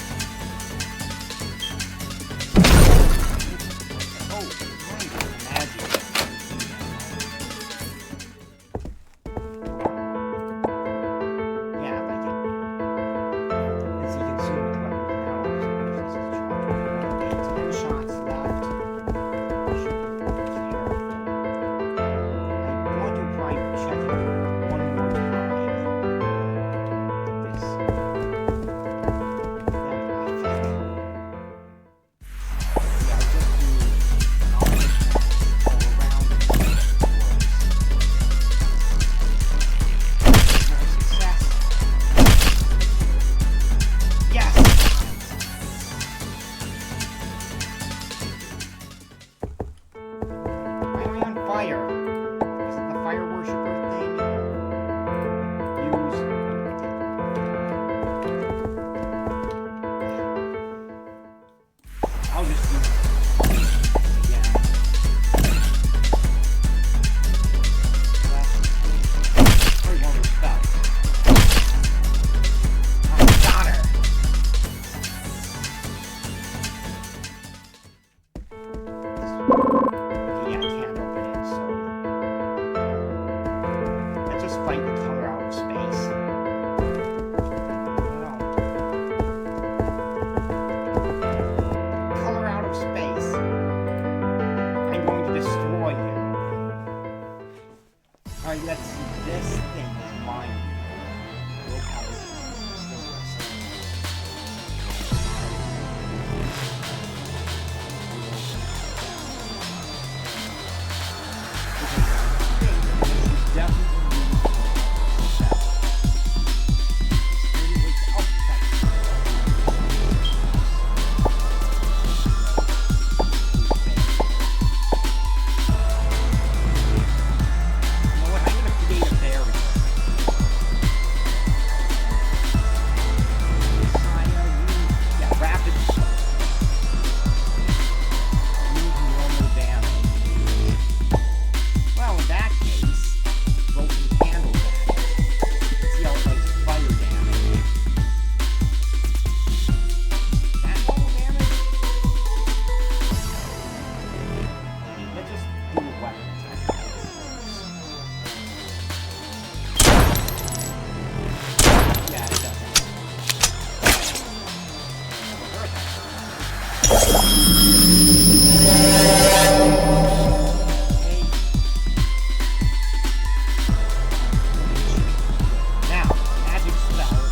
Now, magic spell,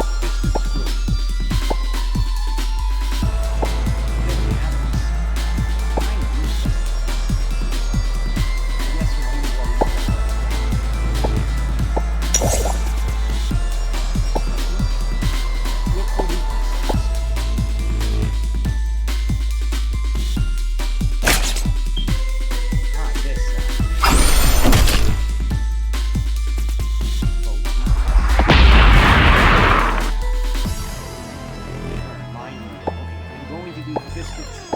Fist of Truth.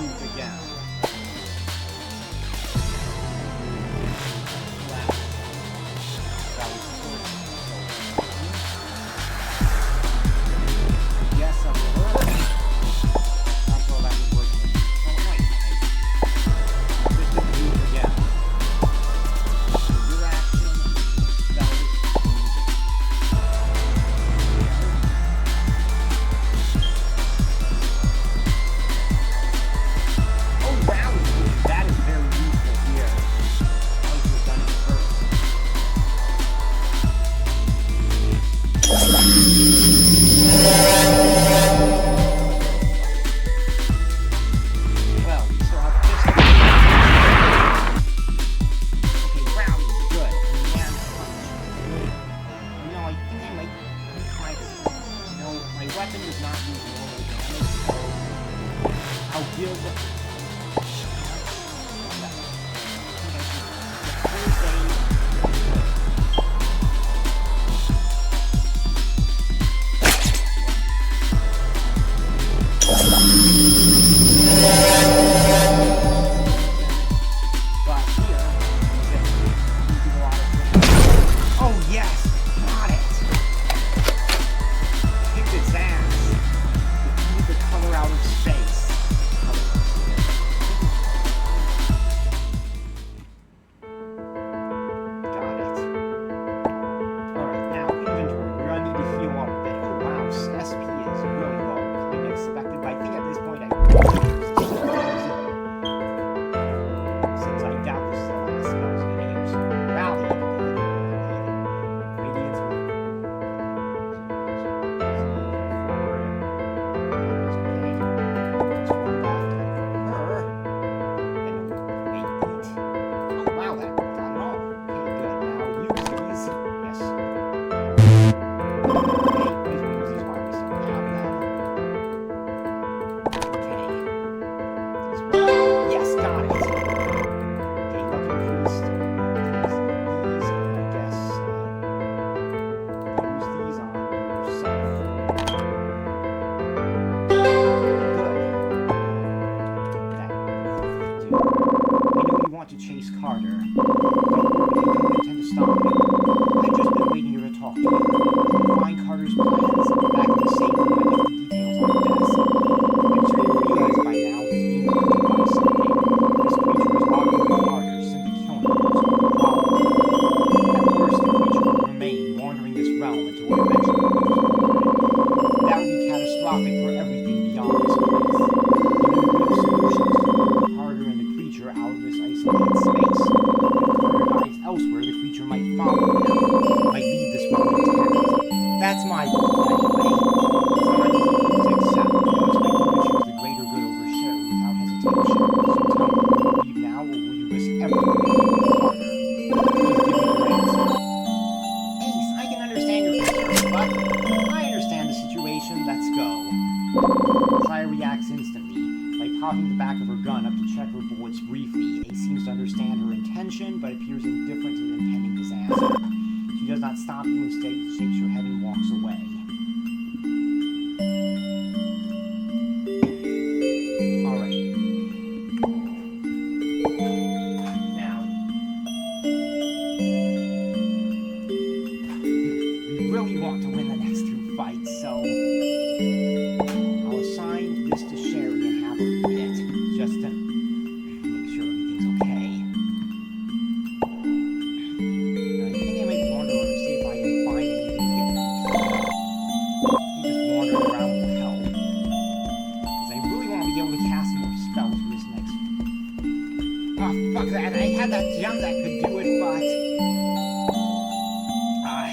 that I had that gem that could do it, but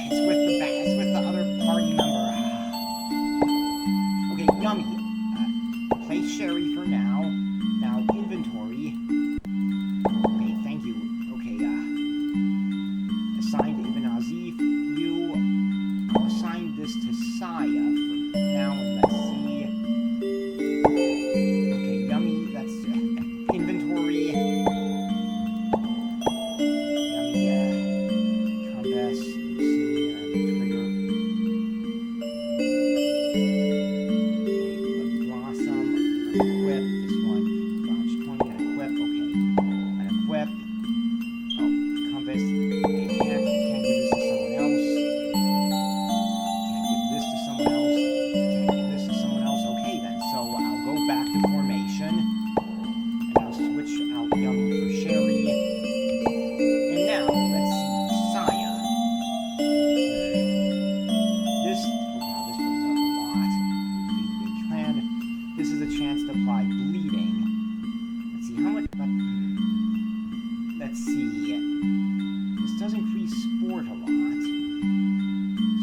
it's with the other party member. Okay, yummy. Place Sherry for now. Now inventory. Okay, thank you. Okay, assigned to Ibn Azif. I'll assign this to Saya for now, and let's see. Okay, yummy. That's inventory.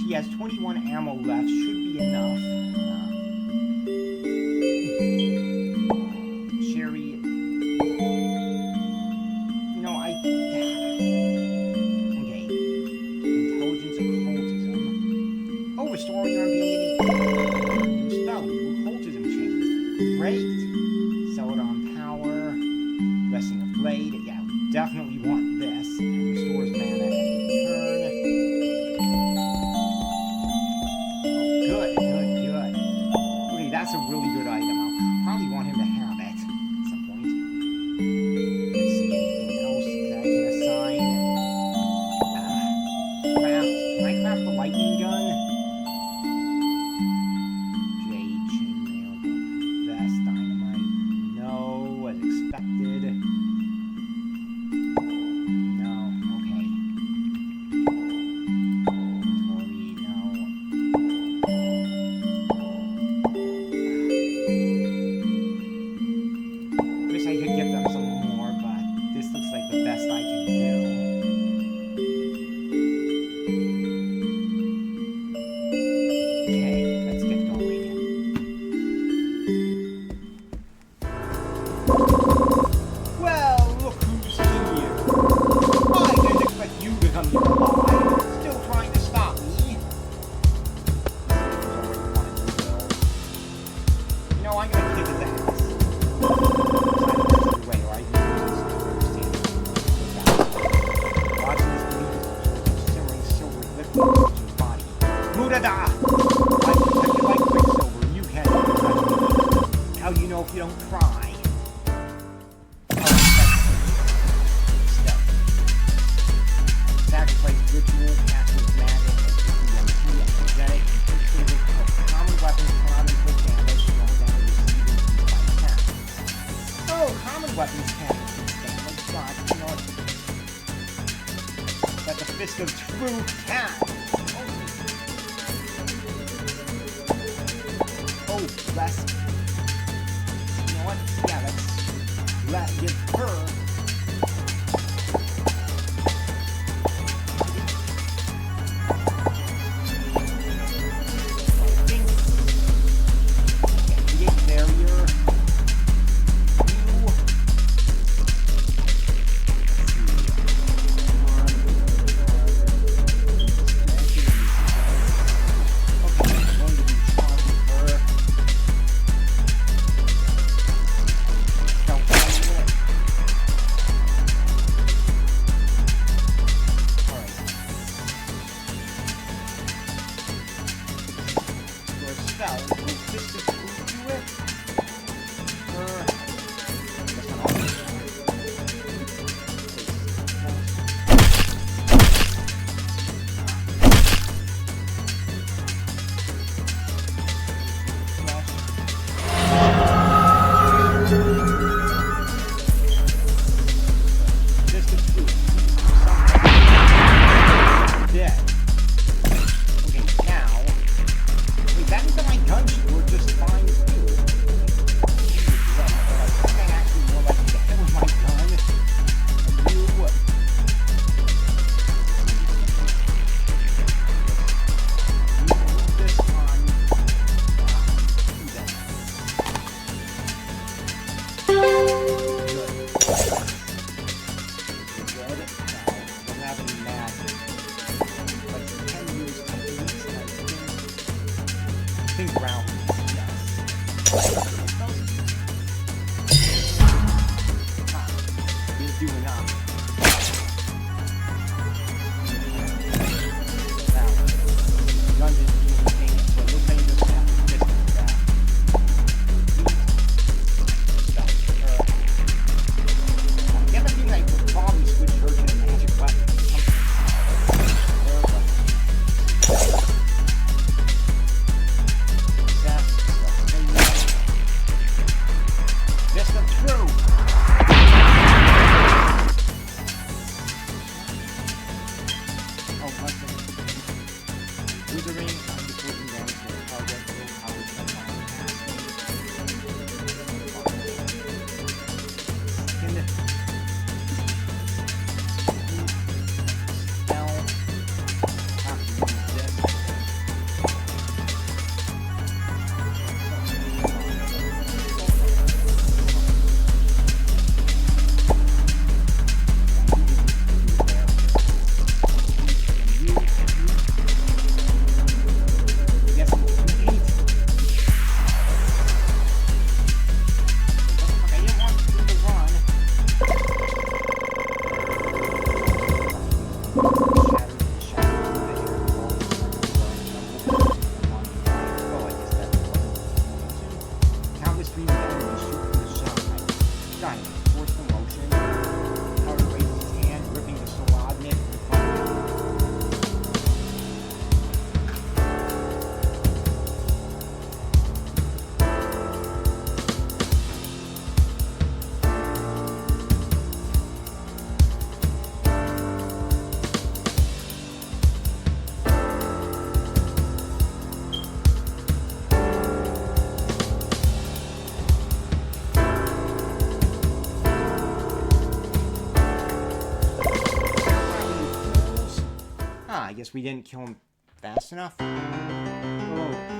He has 21 ammo left, should be enough. Sherry. You know, okay. Intelligence occultism. Oh, restore your being spell. Occultism changed. Great. Celadon power. Blessing of Blade. Yeah, definitely want this. And restores mana every turn. That's a really good item. I'll probably want him to have it at some point. Let's see, anything else that I can assign? Craft. Can I craft the lightning gun? Jade, chainmail, vest, dynamite. No, as expected. No, okay. Inventory, no. I could give them some more, but this looks like the best I can do. Okay, let's get going. Well, look who's here. I didn't expect you to come here alive. Still trying to stop me. You know, I'm gonna kick his ass. How do you know if you don't try? Sacrifice ritual, passive magic, energetic, common weapons cannot inflict damage, strong damage received by attack. Oh, common weapons can inflict damage, but you know what? But the Fist of Truth can. Oh, less. You know what? Yeah, let's give her. Create barrier. trying to forceful motion. Carter raises his hand, gripping the Soladnit in front of him. I guess we didn't kill him fast enough. Oh,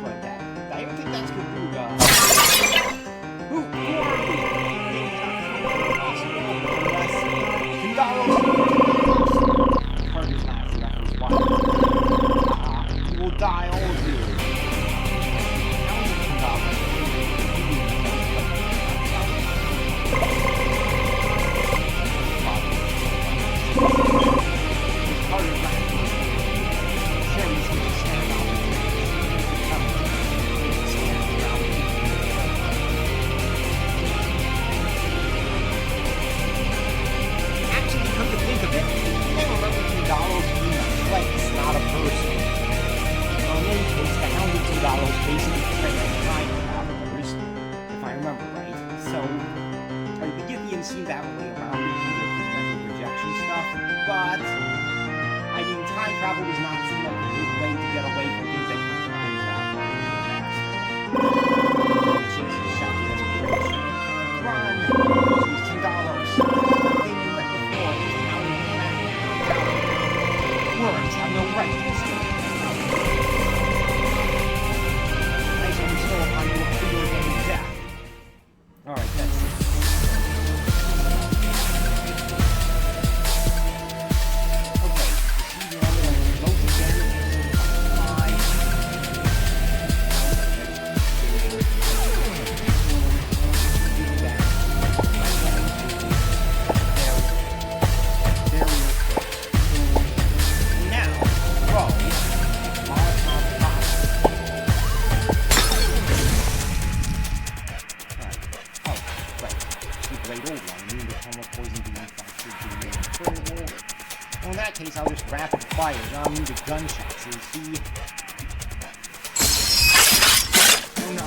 but that. I don't think that's Cthulhu. Who are you? Carter's not left his wife. You will die, all of you. Basically training time travelers, if I remember right. So, the Githians seem to have a way around it through their mental projection stuff, but I mean, time travel does not seem like a good way to get away from things that you time travel. Chase is shouting desperation. Run! Use $10. The thing you met before is now in the words have no right to steal. Alright, that's it. Okay, proceed on the low damage. 5. Do that. Now, roll. Well, in that case, I'll just rapid fire. I don't need the gunshots, you see? Oh no.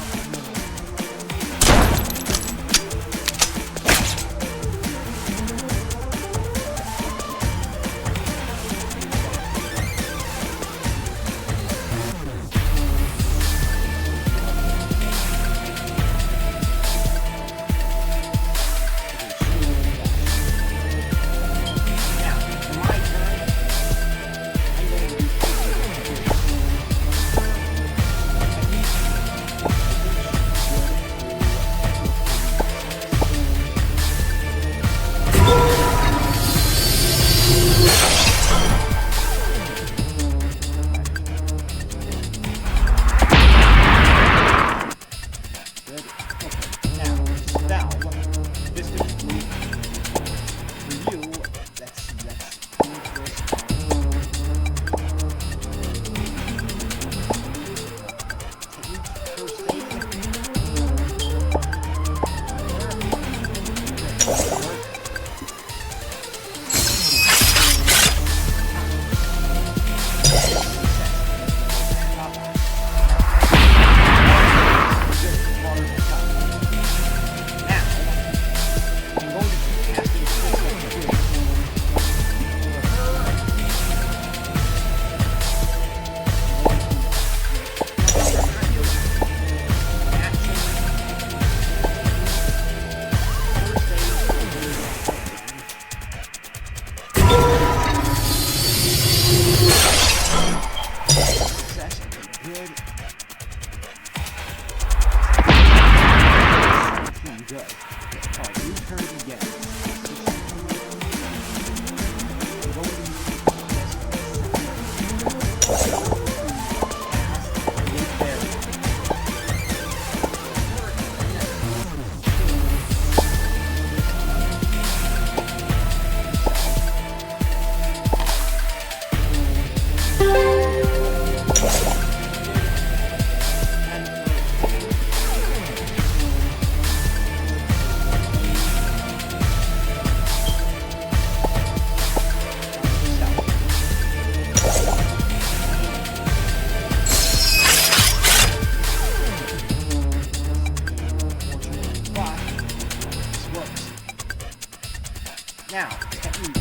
Now, technique.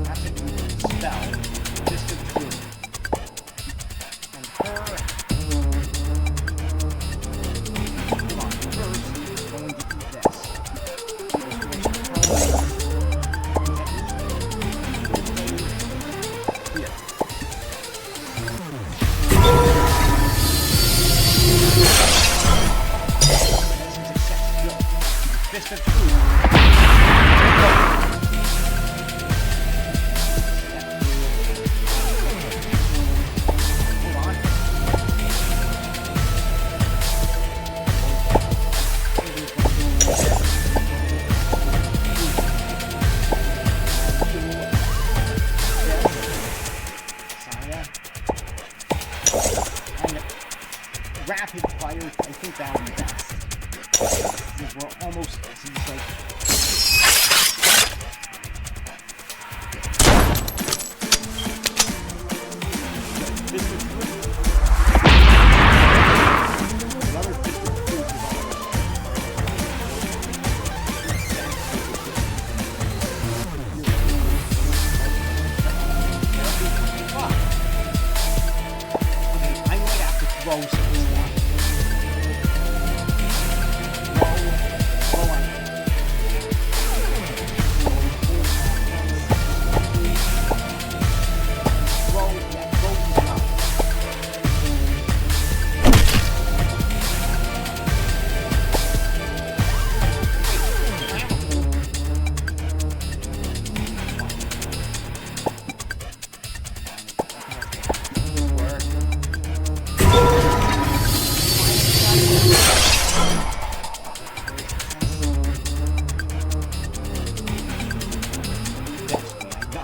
Not technique, spell. Fist of Truth. And her... Hold on, first, I'm going to eat this. Here. Fist of Truth. Hold on. And rapid fire, I think that would be best. Because we're almost, it seems like... This is good. Another fist of truth is all okay, I might have to throw some stuff.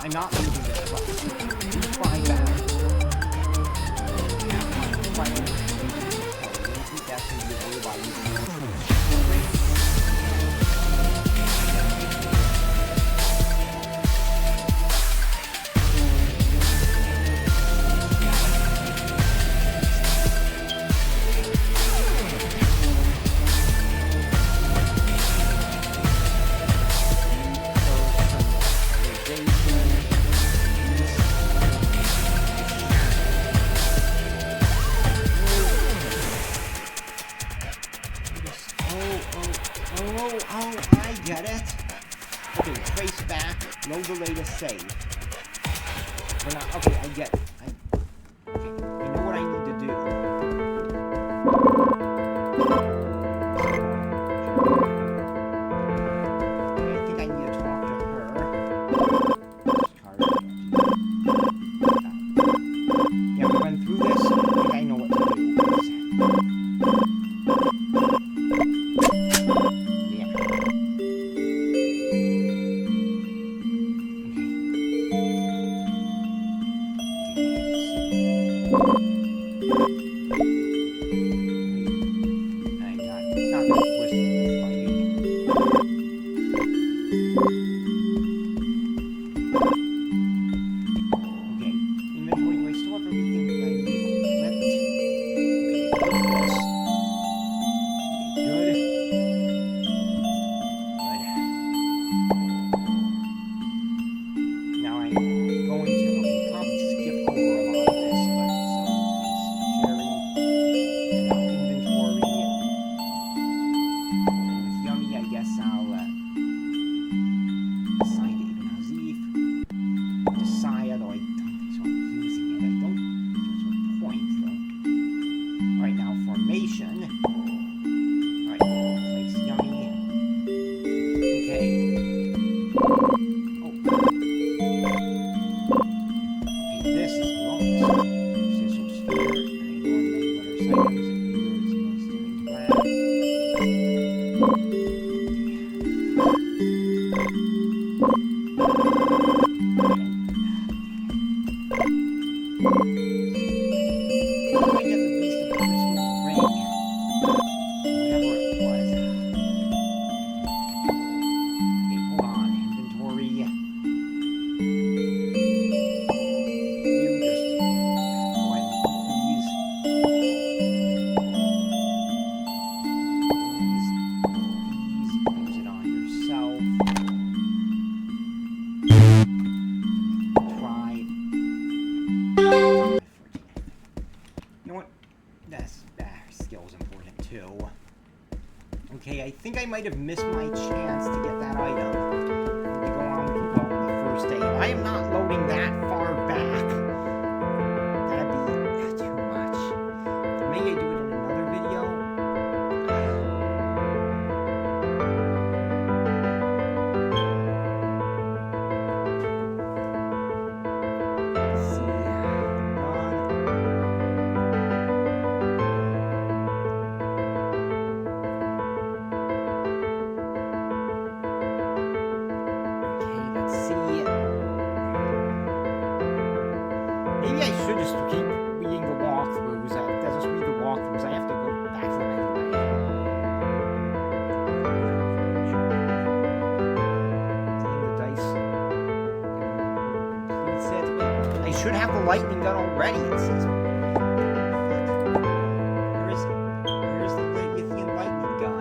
I'm not moving this button. You find out. That's going to be a way by using Oh, I get it. Okay, trace back, load the latest save. We're not, okay, I get it. Okay, I know what I need to do. Okay, I think I need to talk to her. Yeah, we went through this. I think I know what to do. might have missed my chance to get that item. To go on with the bow on the first day. I am not loading that far back. That'd be too much. Maybe I do it in another video. Let's see. Maybe I should just keep reading the walkthroughs. I'll just read the walkthroughs. I have to go back to them anyway. Taking the dice. Completes it. I should have the lightning gun already. It says. Where's the lithium lightning gun?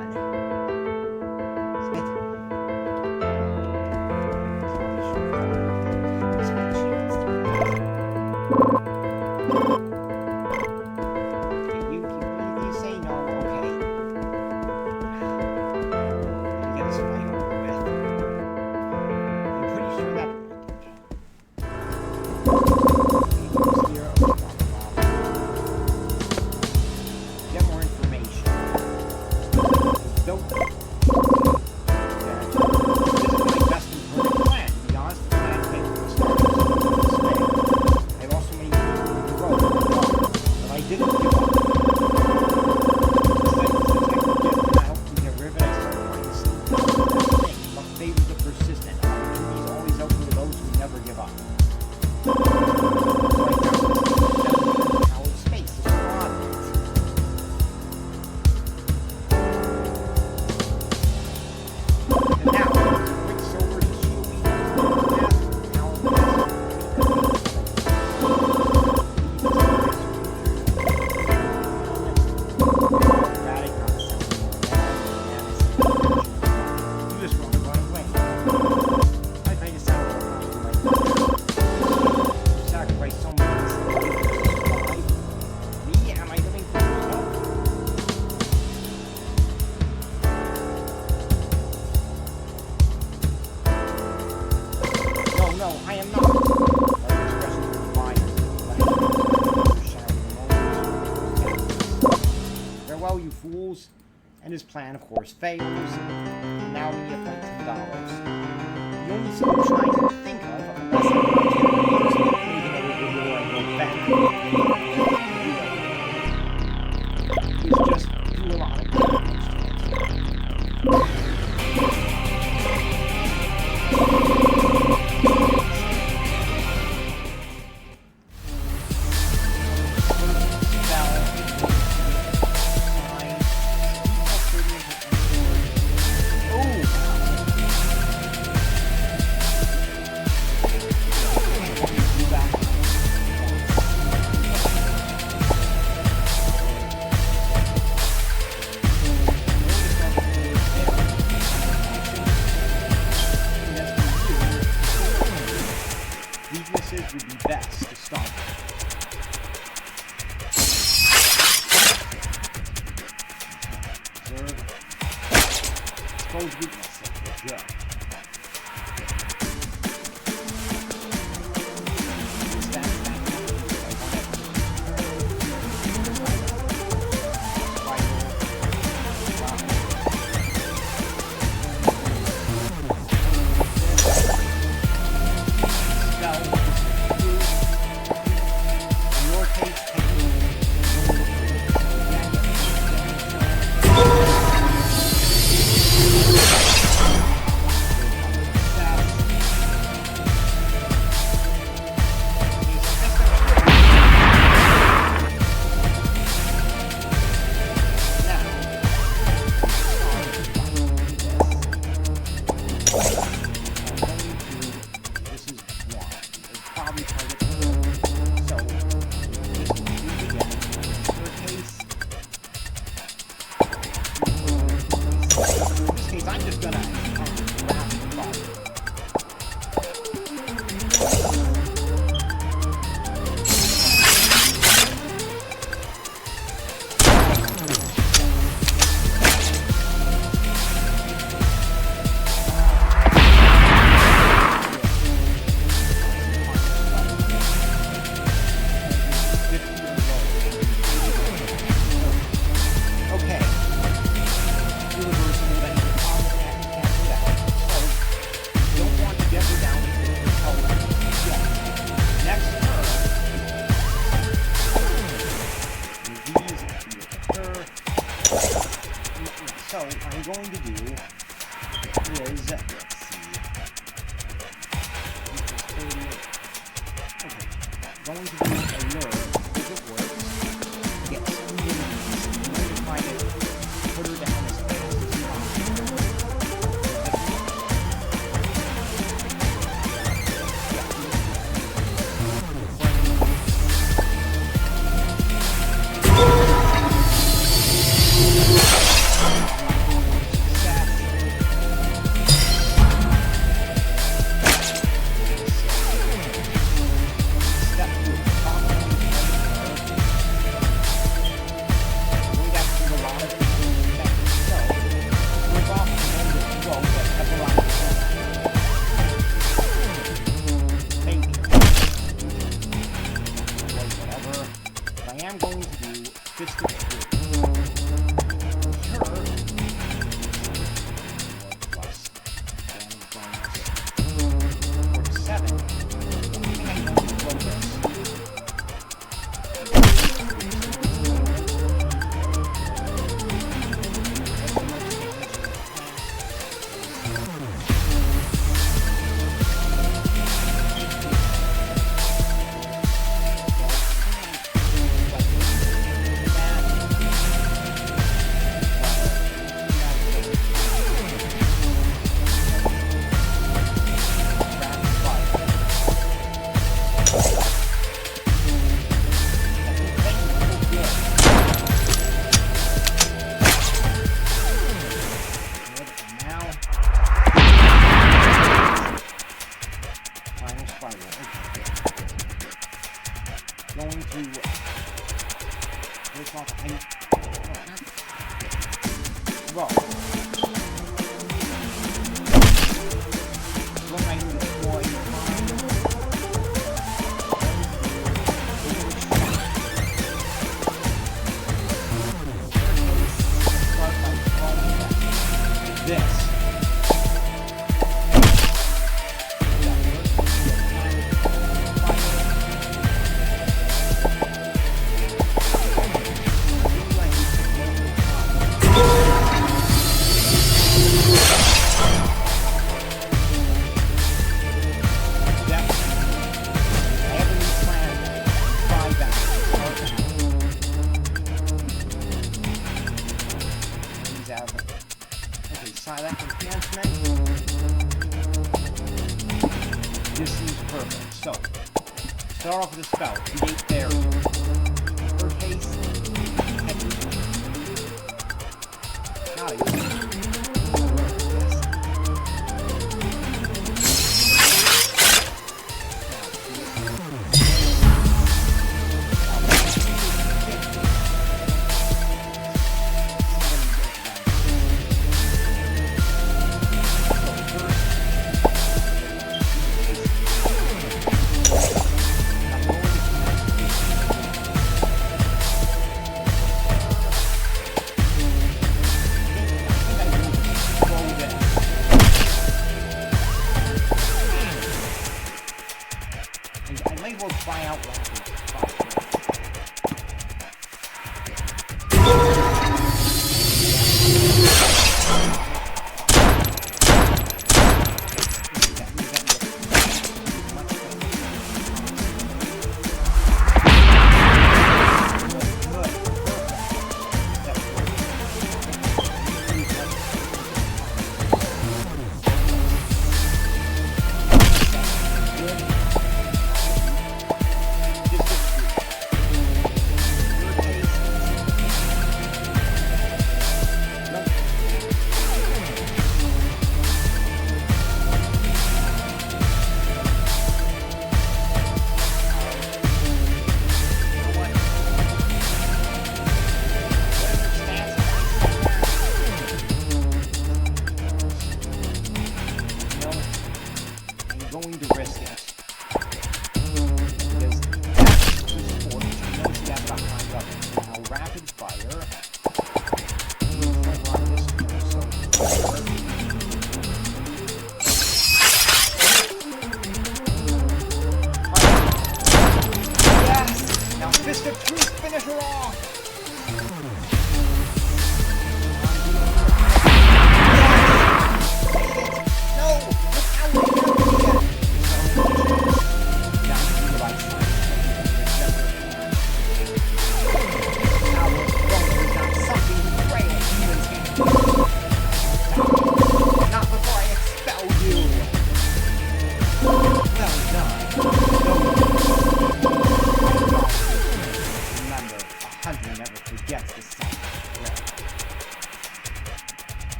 And his plan, of course, fails. And now we need to fight $10. The only solution I can think of, unless I want to maybe another video and go back, is just do a lot of damage to it. Would be best to start with. Observe. Expose weaknesses. Good. is, let's see. Okay, going to be a nerve, if it works. Get some minis, and then try to put her down as fast as possible. Start off with a spell, create barrier. First case, got it.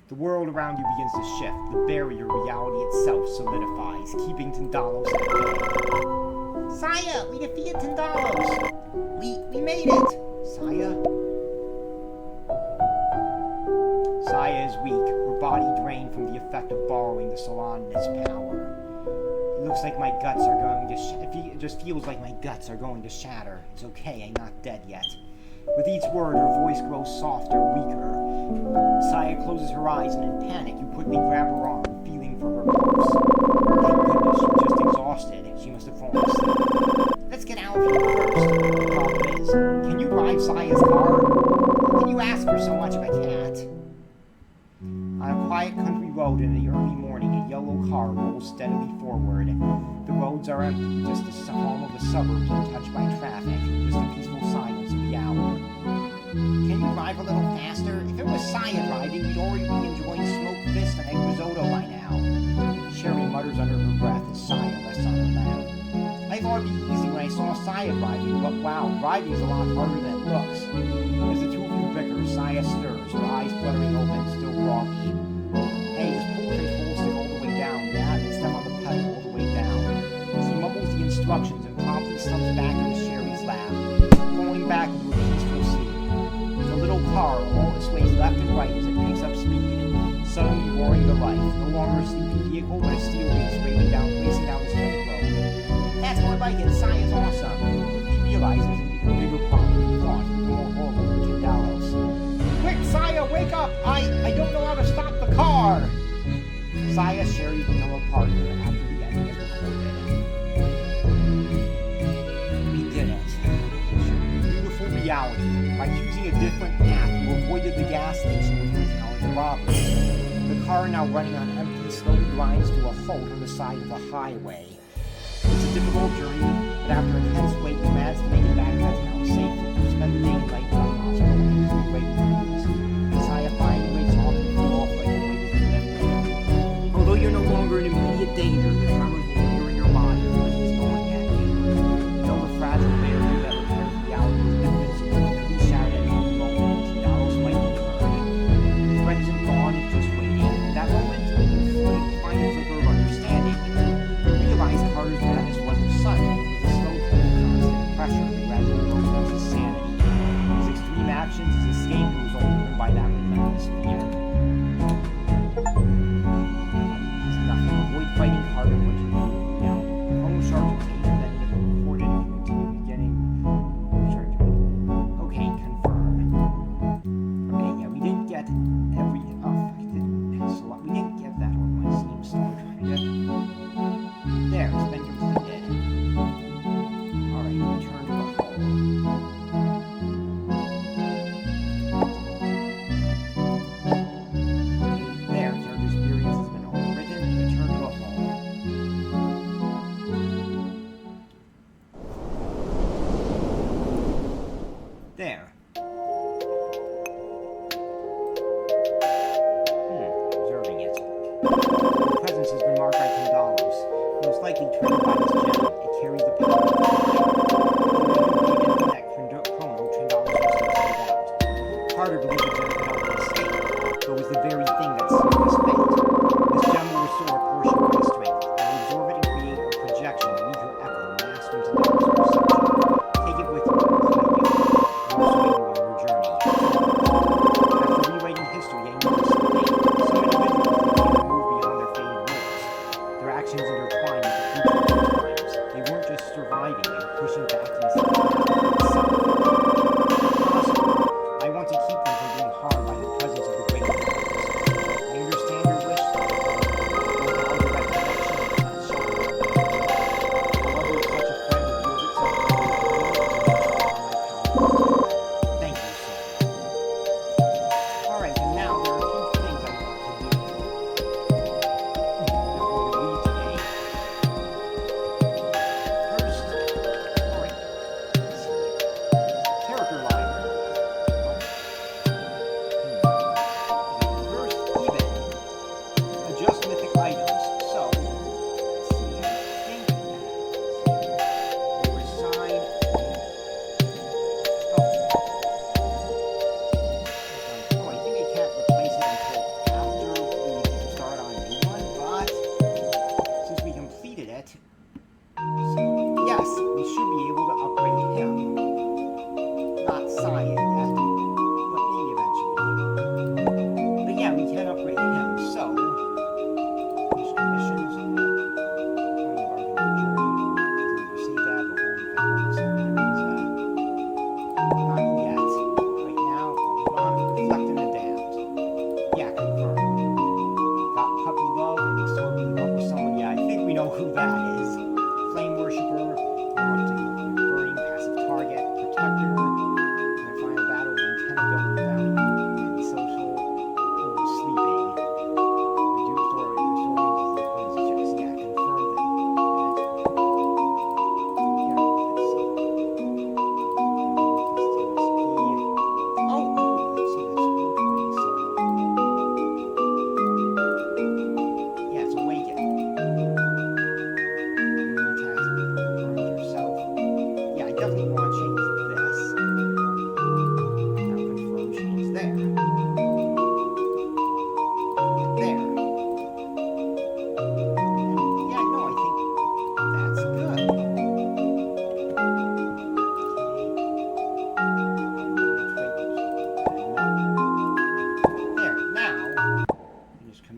The world around you begins to shift. The barrier reality itself solidifies, keeping Tindalos at bay. Saya, we defeated Tindalos! We made it! Saya? Saya is weak, her body drained from the effect of borrowing the Soladnit's power. It looks like my guts are going to it just feels like my guts are going to shatter. It's okay, I'm not dead yet. With each word, her voice grows softer, weaker. Saya closes her eyes, and in panic, you quickly grab her arm, feeling for her pulse. Thank goodness, she's just exhausted. She must have fallen asleep. Let's get out of here first. The problem is, can you drive Saya's car? How can you ask for so much of a cat? On a quiet country road in the early morning, a yellow car rolls steadily forward. The roads are empty, just the home of the suburbs untouched by traffic, just the peaceful silence of the hour. Can you drive a little faster? If it was Saya driving, we'd already be enjoying smoked fish and egg risotto by now. Sherry mutters under her breath as Saya rests on her lap. I thought it'd be easy when I saw Saya driving, but wow, driving's a lot harder than it looks. As the two of you bicker, Saya stirs, her eyes fluttering open, still groggy. Hey, just pull the control stick all the way down, yeah? And step on the pedal all the way down. He mumbles the instructions and promptly slumps back into Sherry's lap, falling back into a peaceful sleep. The little car all sways left and right as it picks up speed, suddenly roaring to life. No longer a sleepy vehicle, but a steel beast racing down the straight road. That's more like it. Saya's awesome. He realizes an even bigger problem than he thought, even more horrible than Tindalos. Quick, Saya, wake up! I don't know how to stop the car! Saya Sherry's become a partner after the ending is recorded. We did it. Beautiful reality. By choosing a different path, you avoided the gas station with your talented robbers. The car now running on empty slowly grinds to a halt on the side of the highway. It's a difficult journey, but after a tense wait, you manage to make it back to town safely. You spend the day in night in the hospital and wait for news. Saya finally wakes up and feel off like the weight has been lifted. Although you're no longer in immediate danger, the tremors will linger in your body when he's going at you. You know the fragile barrier that repairs reality is invincible. It could be shattered at any moment. Tindalos might return. The threat isn't gone, it's just waiting. At that moment, you find a flicker of understanding. You realize Carter's madness wasn't sudden. It was a slow pull of constant pressure that gradually broke into his sanity. His extreme actions, his escape, was all driven by that relentless fear. It's nothing. Avoid fighting Carter what you need now. Home Sergeant Tate, then if recorded, if you continue beginning. Okay, confirm. Okay, yeah, we didn't get every. We didn't get that on my Steam start. There, it's been completed. Alright, return to the home. There, character experience has been overwritten. Return to the home. There. Observing it. The presence has been marked by Tindalos. Most likely triggered by this gem. It carries the power of the chrono, Tindalos was still tied out. Carter believed the gem could help him escape, but it was the very thing that sealed his fate. This gem will restore a portion of his strength, and absorb it and create a projection to leave your echo masked from Tindalos' perception. Take it with you, behind you, and also aid you on your journey. After rewriting history, I noticed something. Some individuals began to move beyond their faded rules. Their actions intertwined with the future of their times. They weren't just surviving, they were pushing back against the itself. If possible, I want to keep them from being harmed by the presence of the great powers.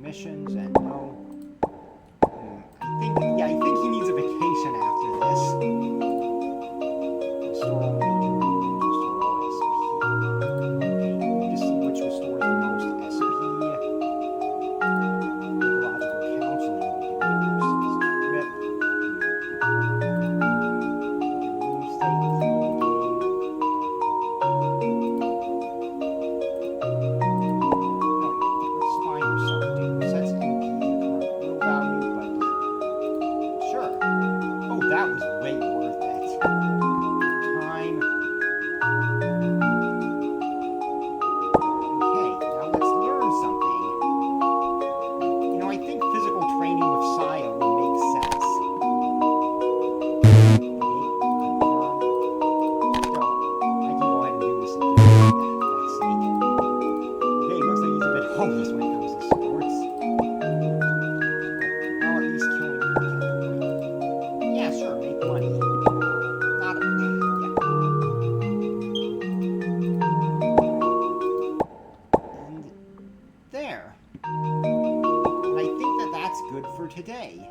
missions, and no. I think he needs a vacation after this. Restore all major wounds, restore all SP. Okay, we need to see which restores the most SP. Ecological counseling will do it versus trip. Major wound state, gain. Let's find yourself. Sets MP your current will value, but sure. Oh, that was way worth it. Time. Okay, now let's learn something. I think physical training with Saya will make sense. Okay, confirm. No, I can go ahead and do this again. Let's see. Okay, looks like he's a bit hopeless when it comes to sports. Well, at least killing yeah, sure, make money. Not a... yeah. And there. And I think that's good for today.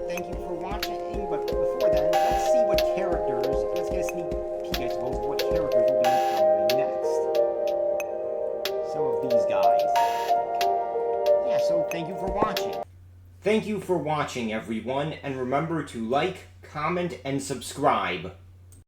Thank you for watching, but before then, let's see what characters, let's get a sneak peek, I suppose, of what characters we'll be encountering next. Some of these guys. Yeah, so thank you for watching. Thank you for watching, everyone, and remember to like, comment, and subscribe.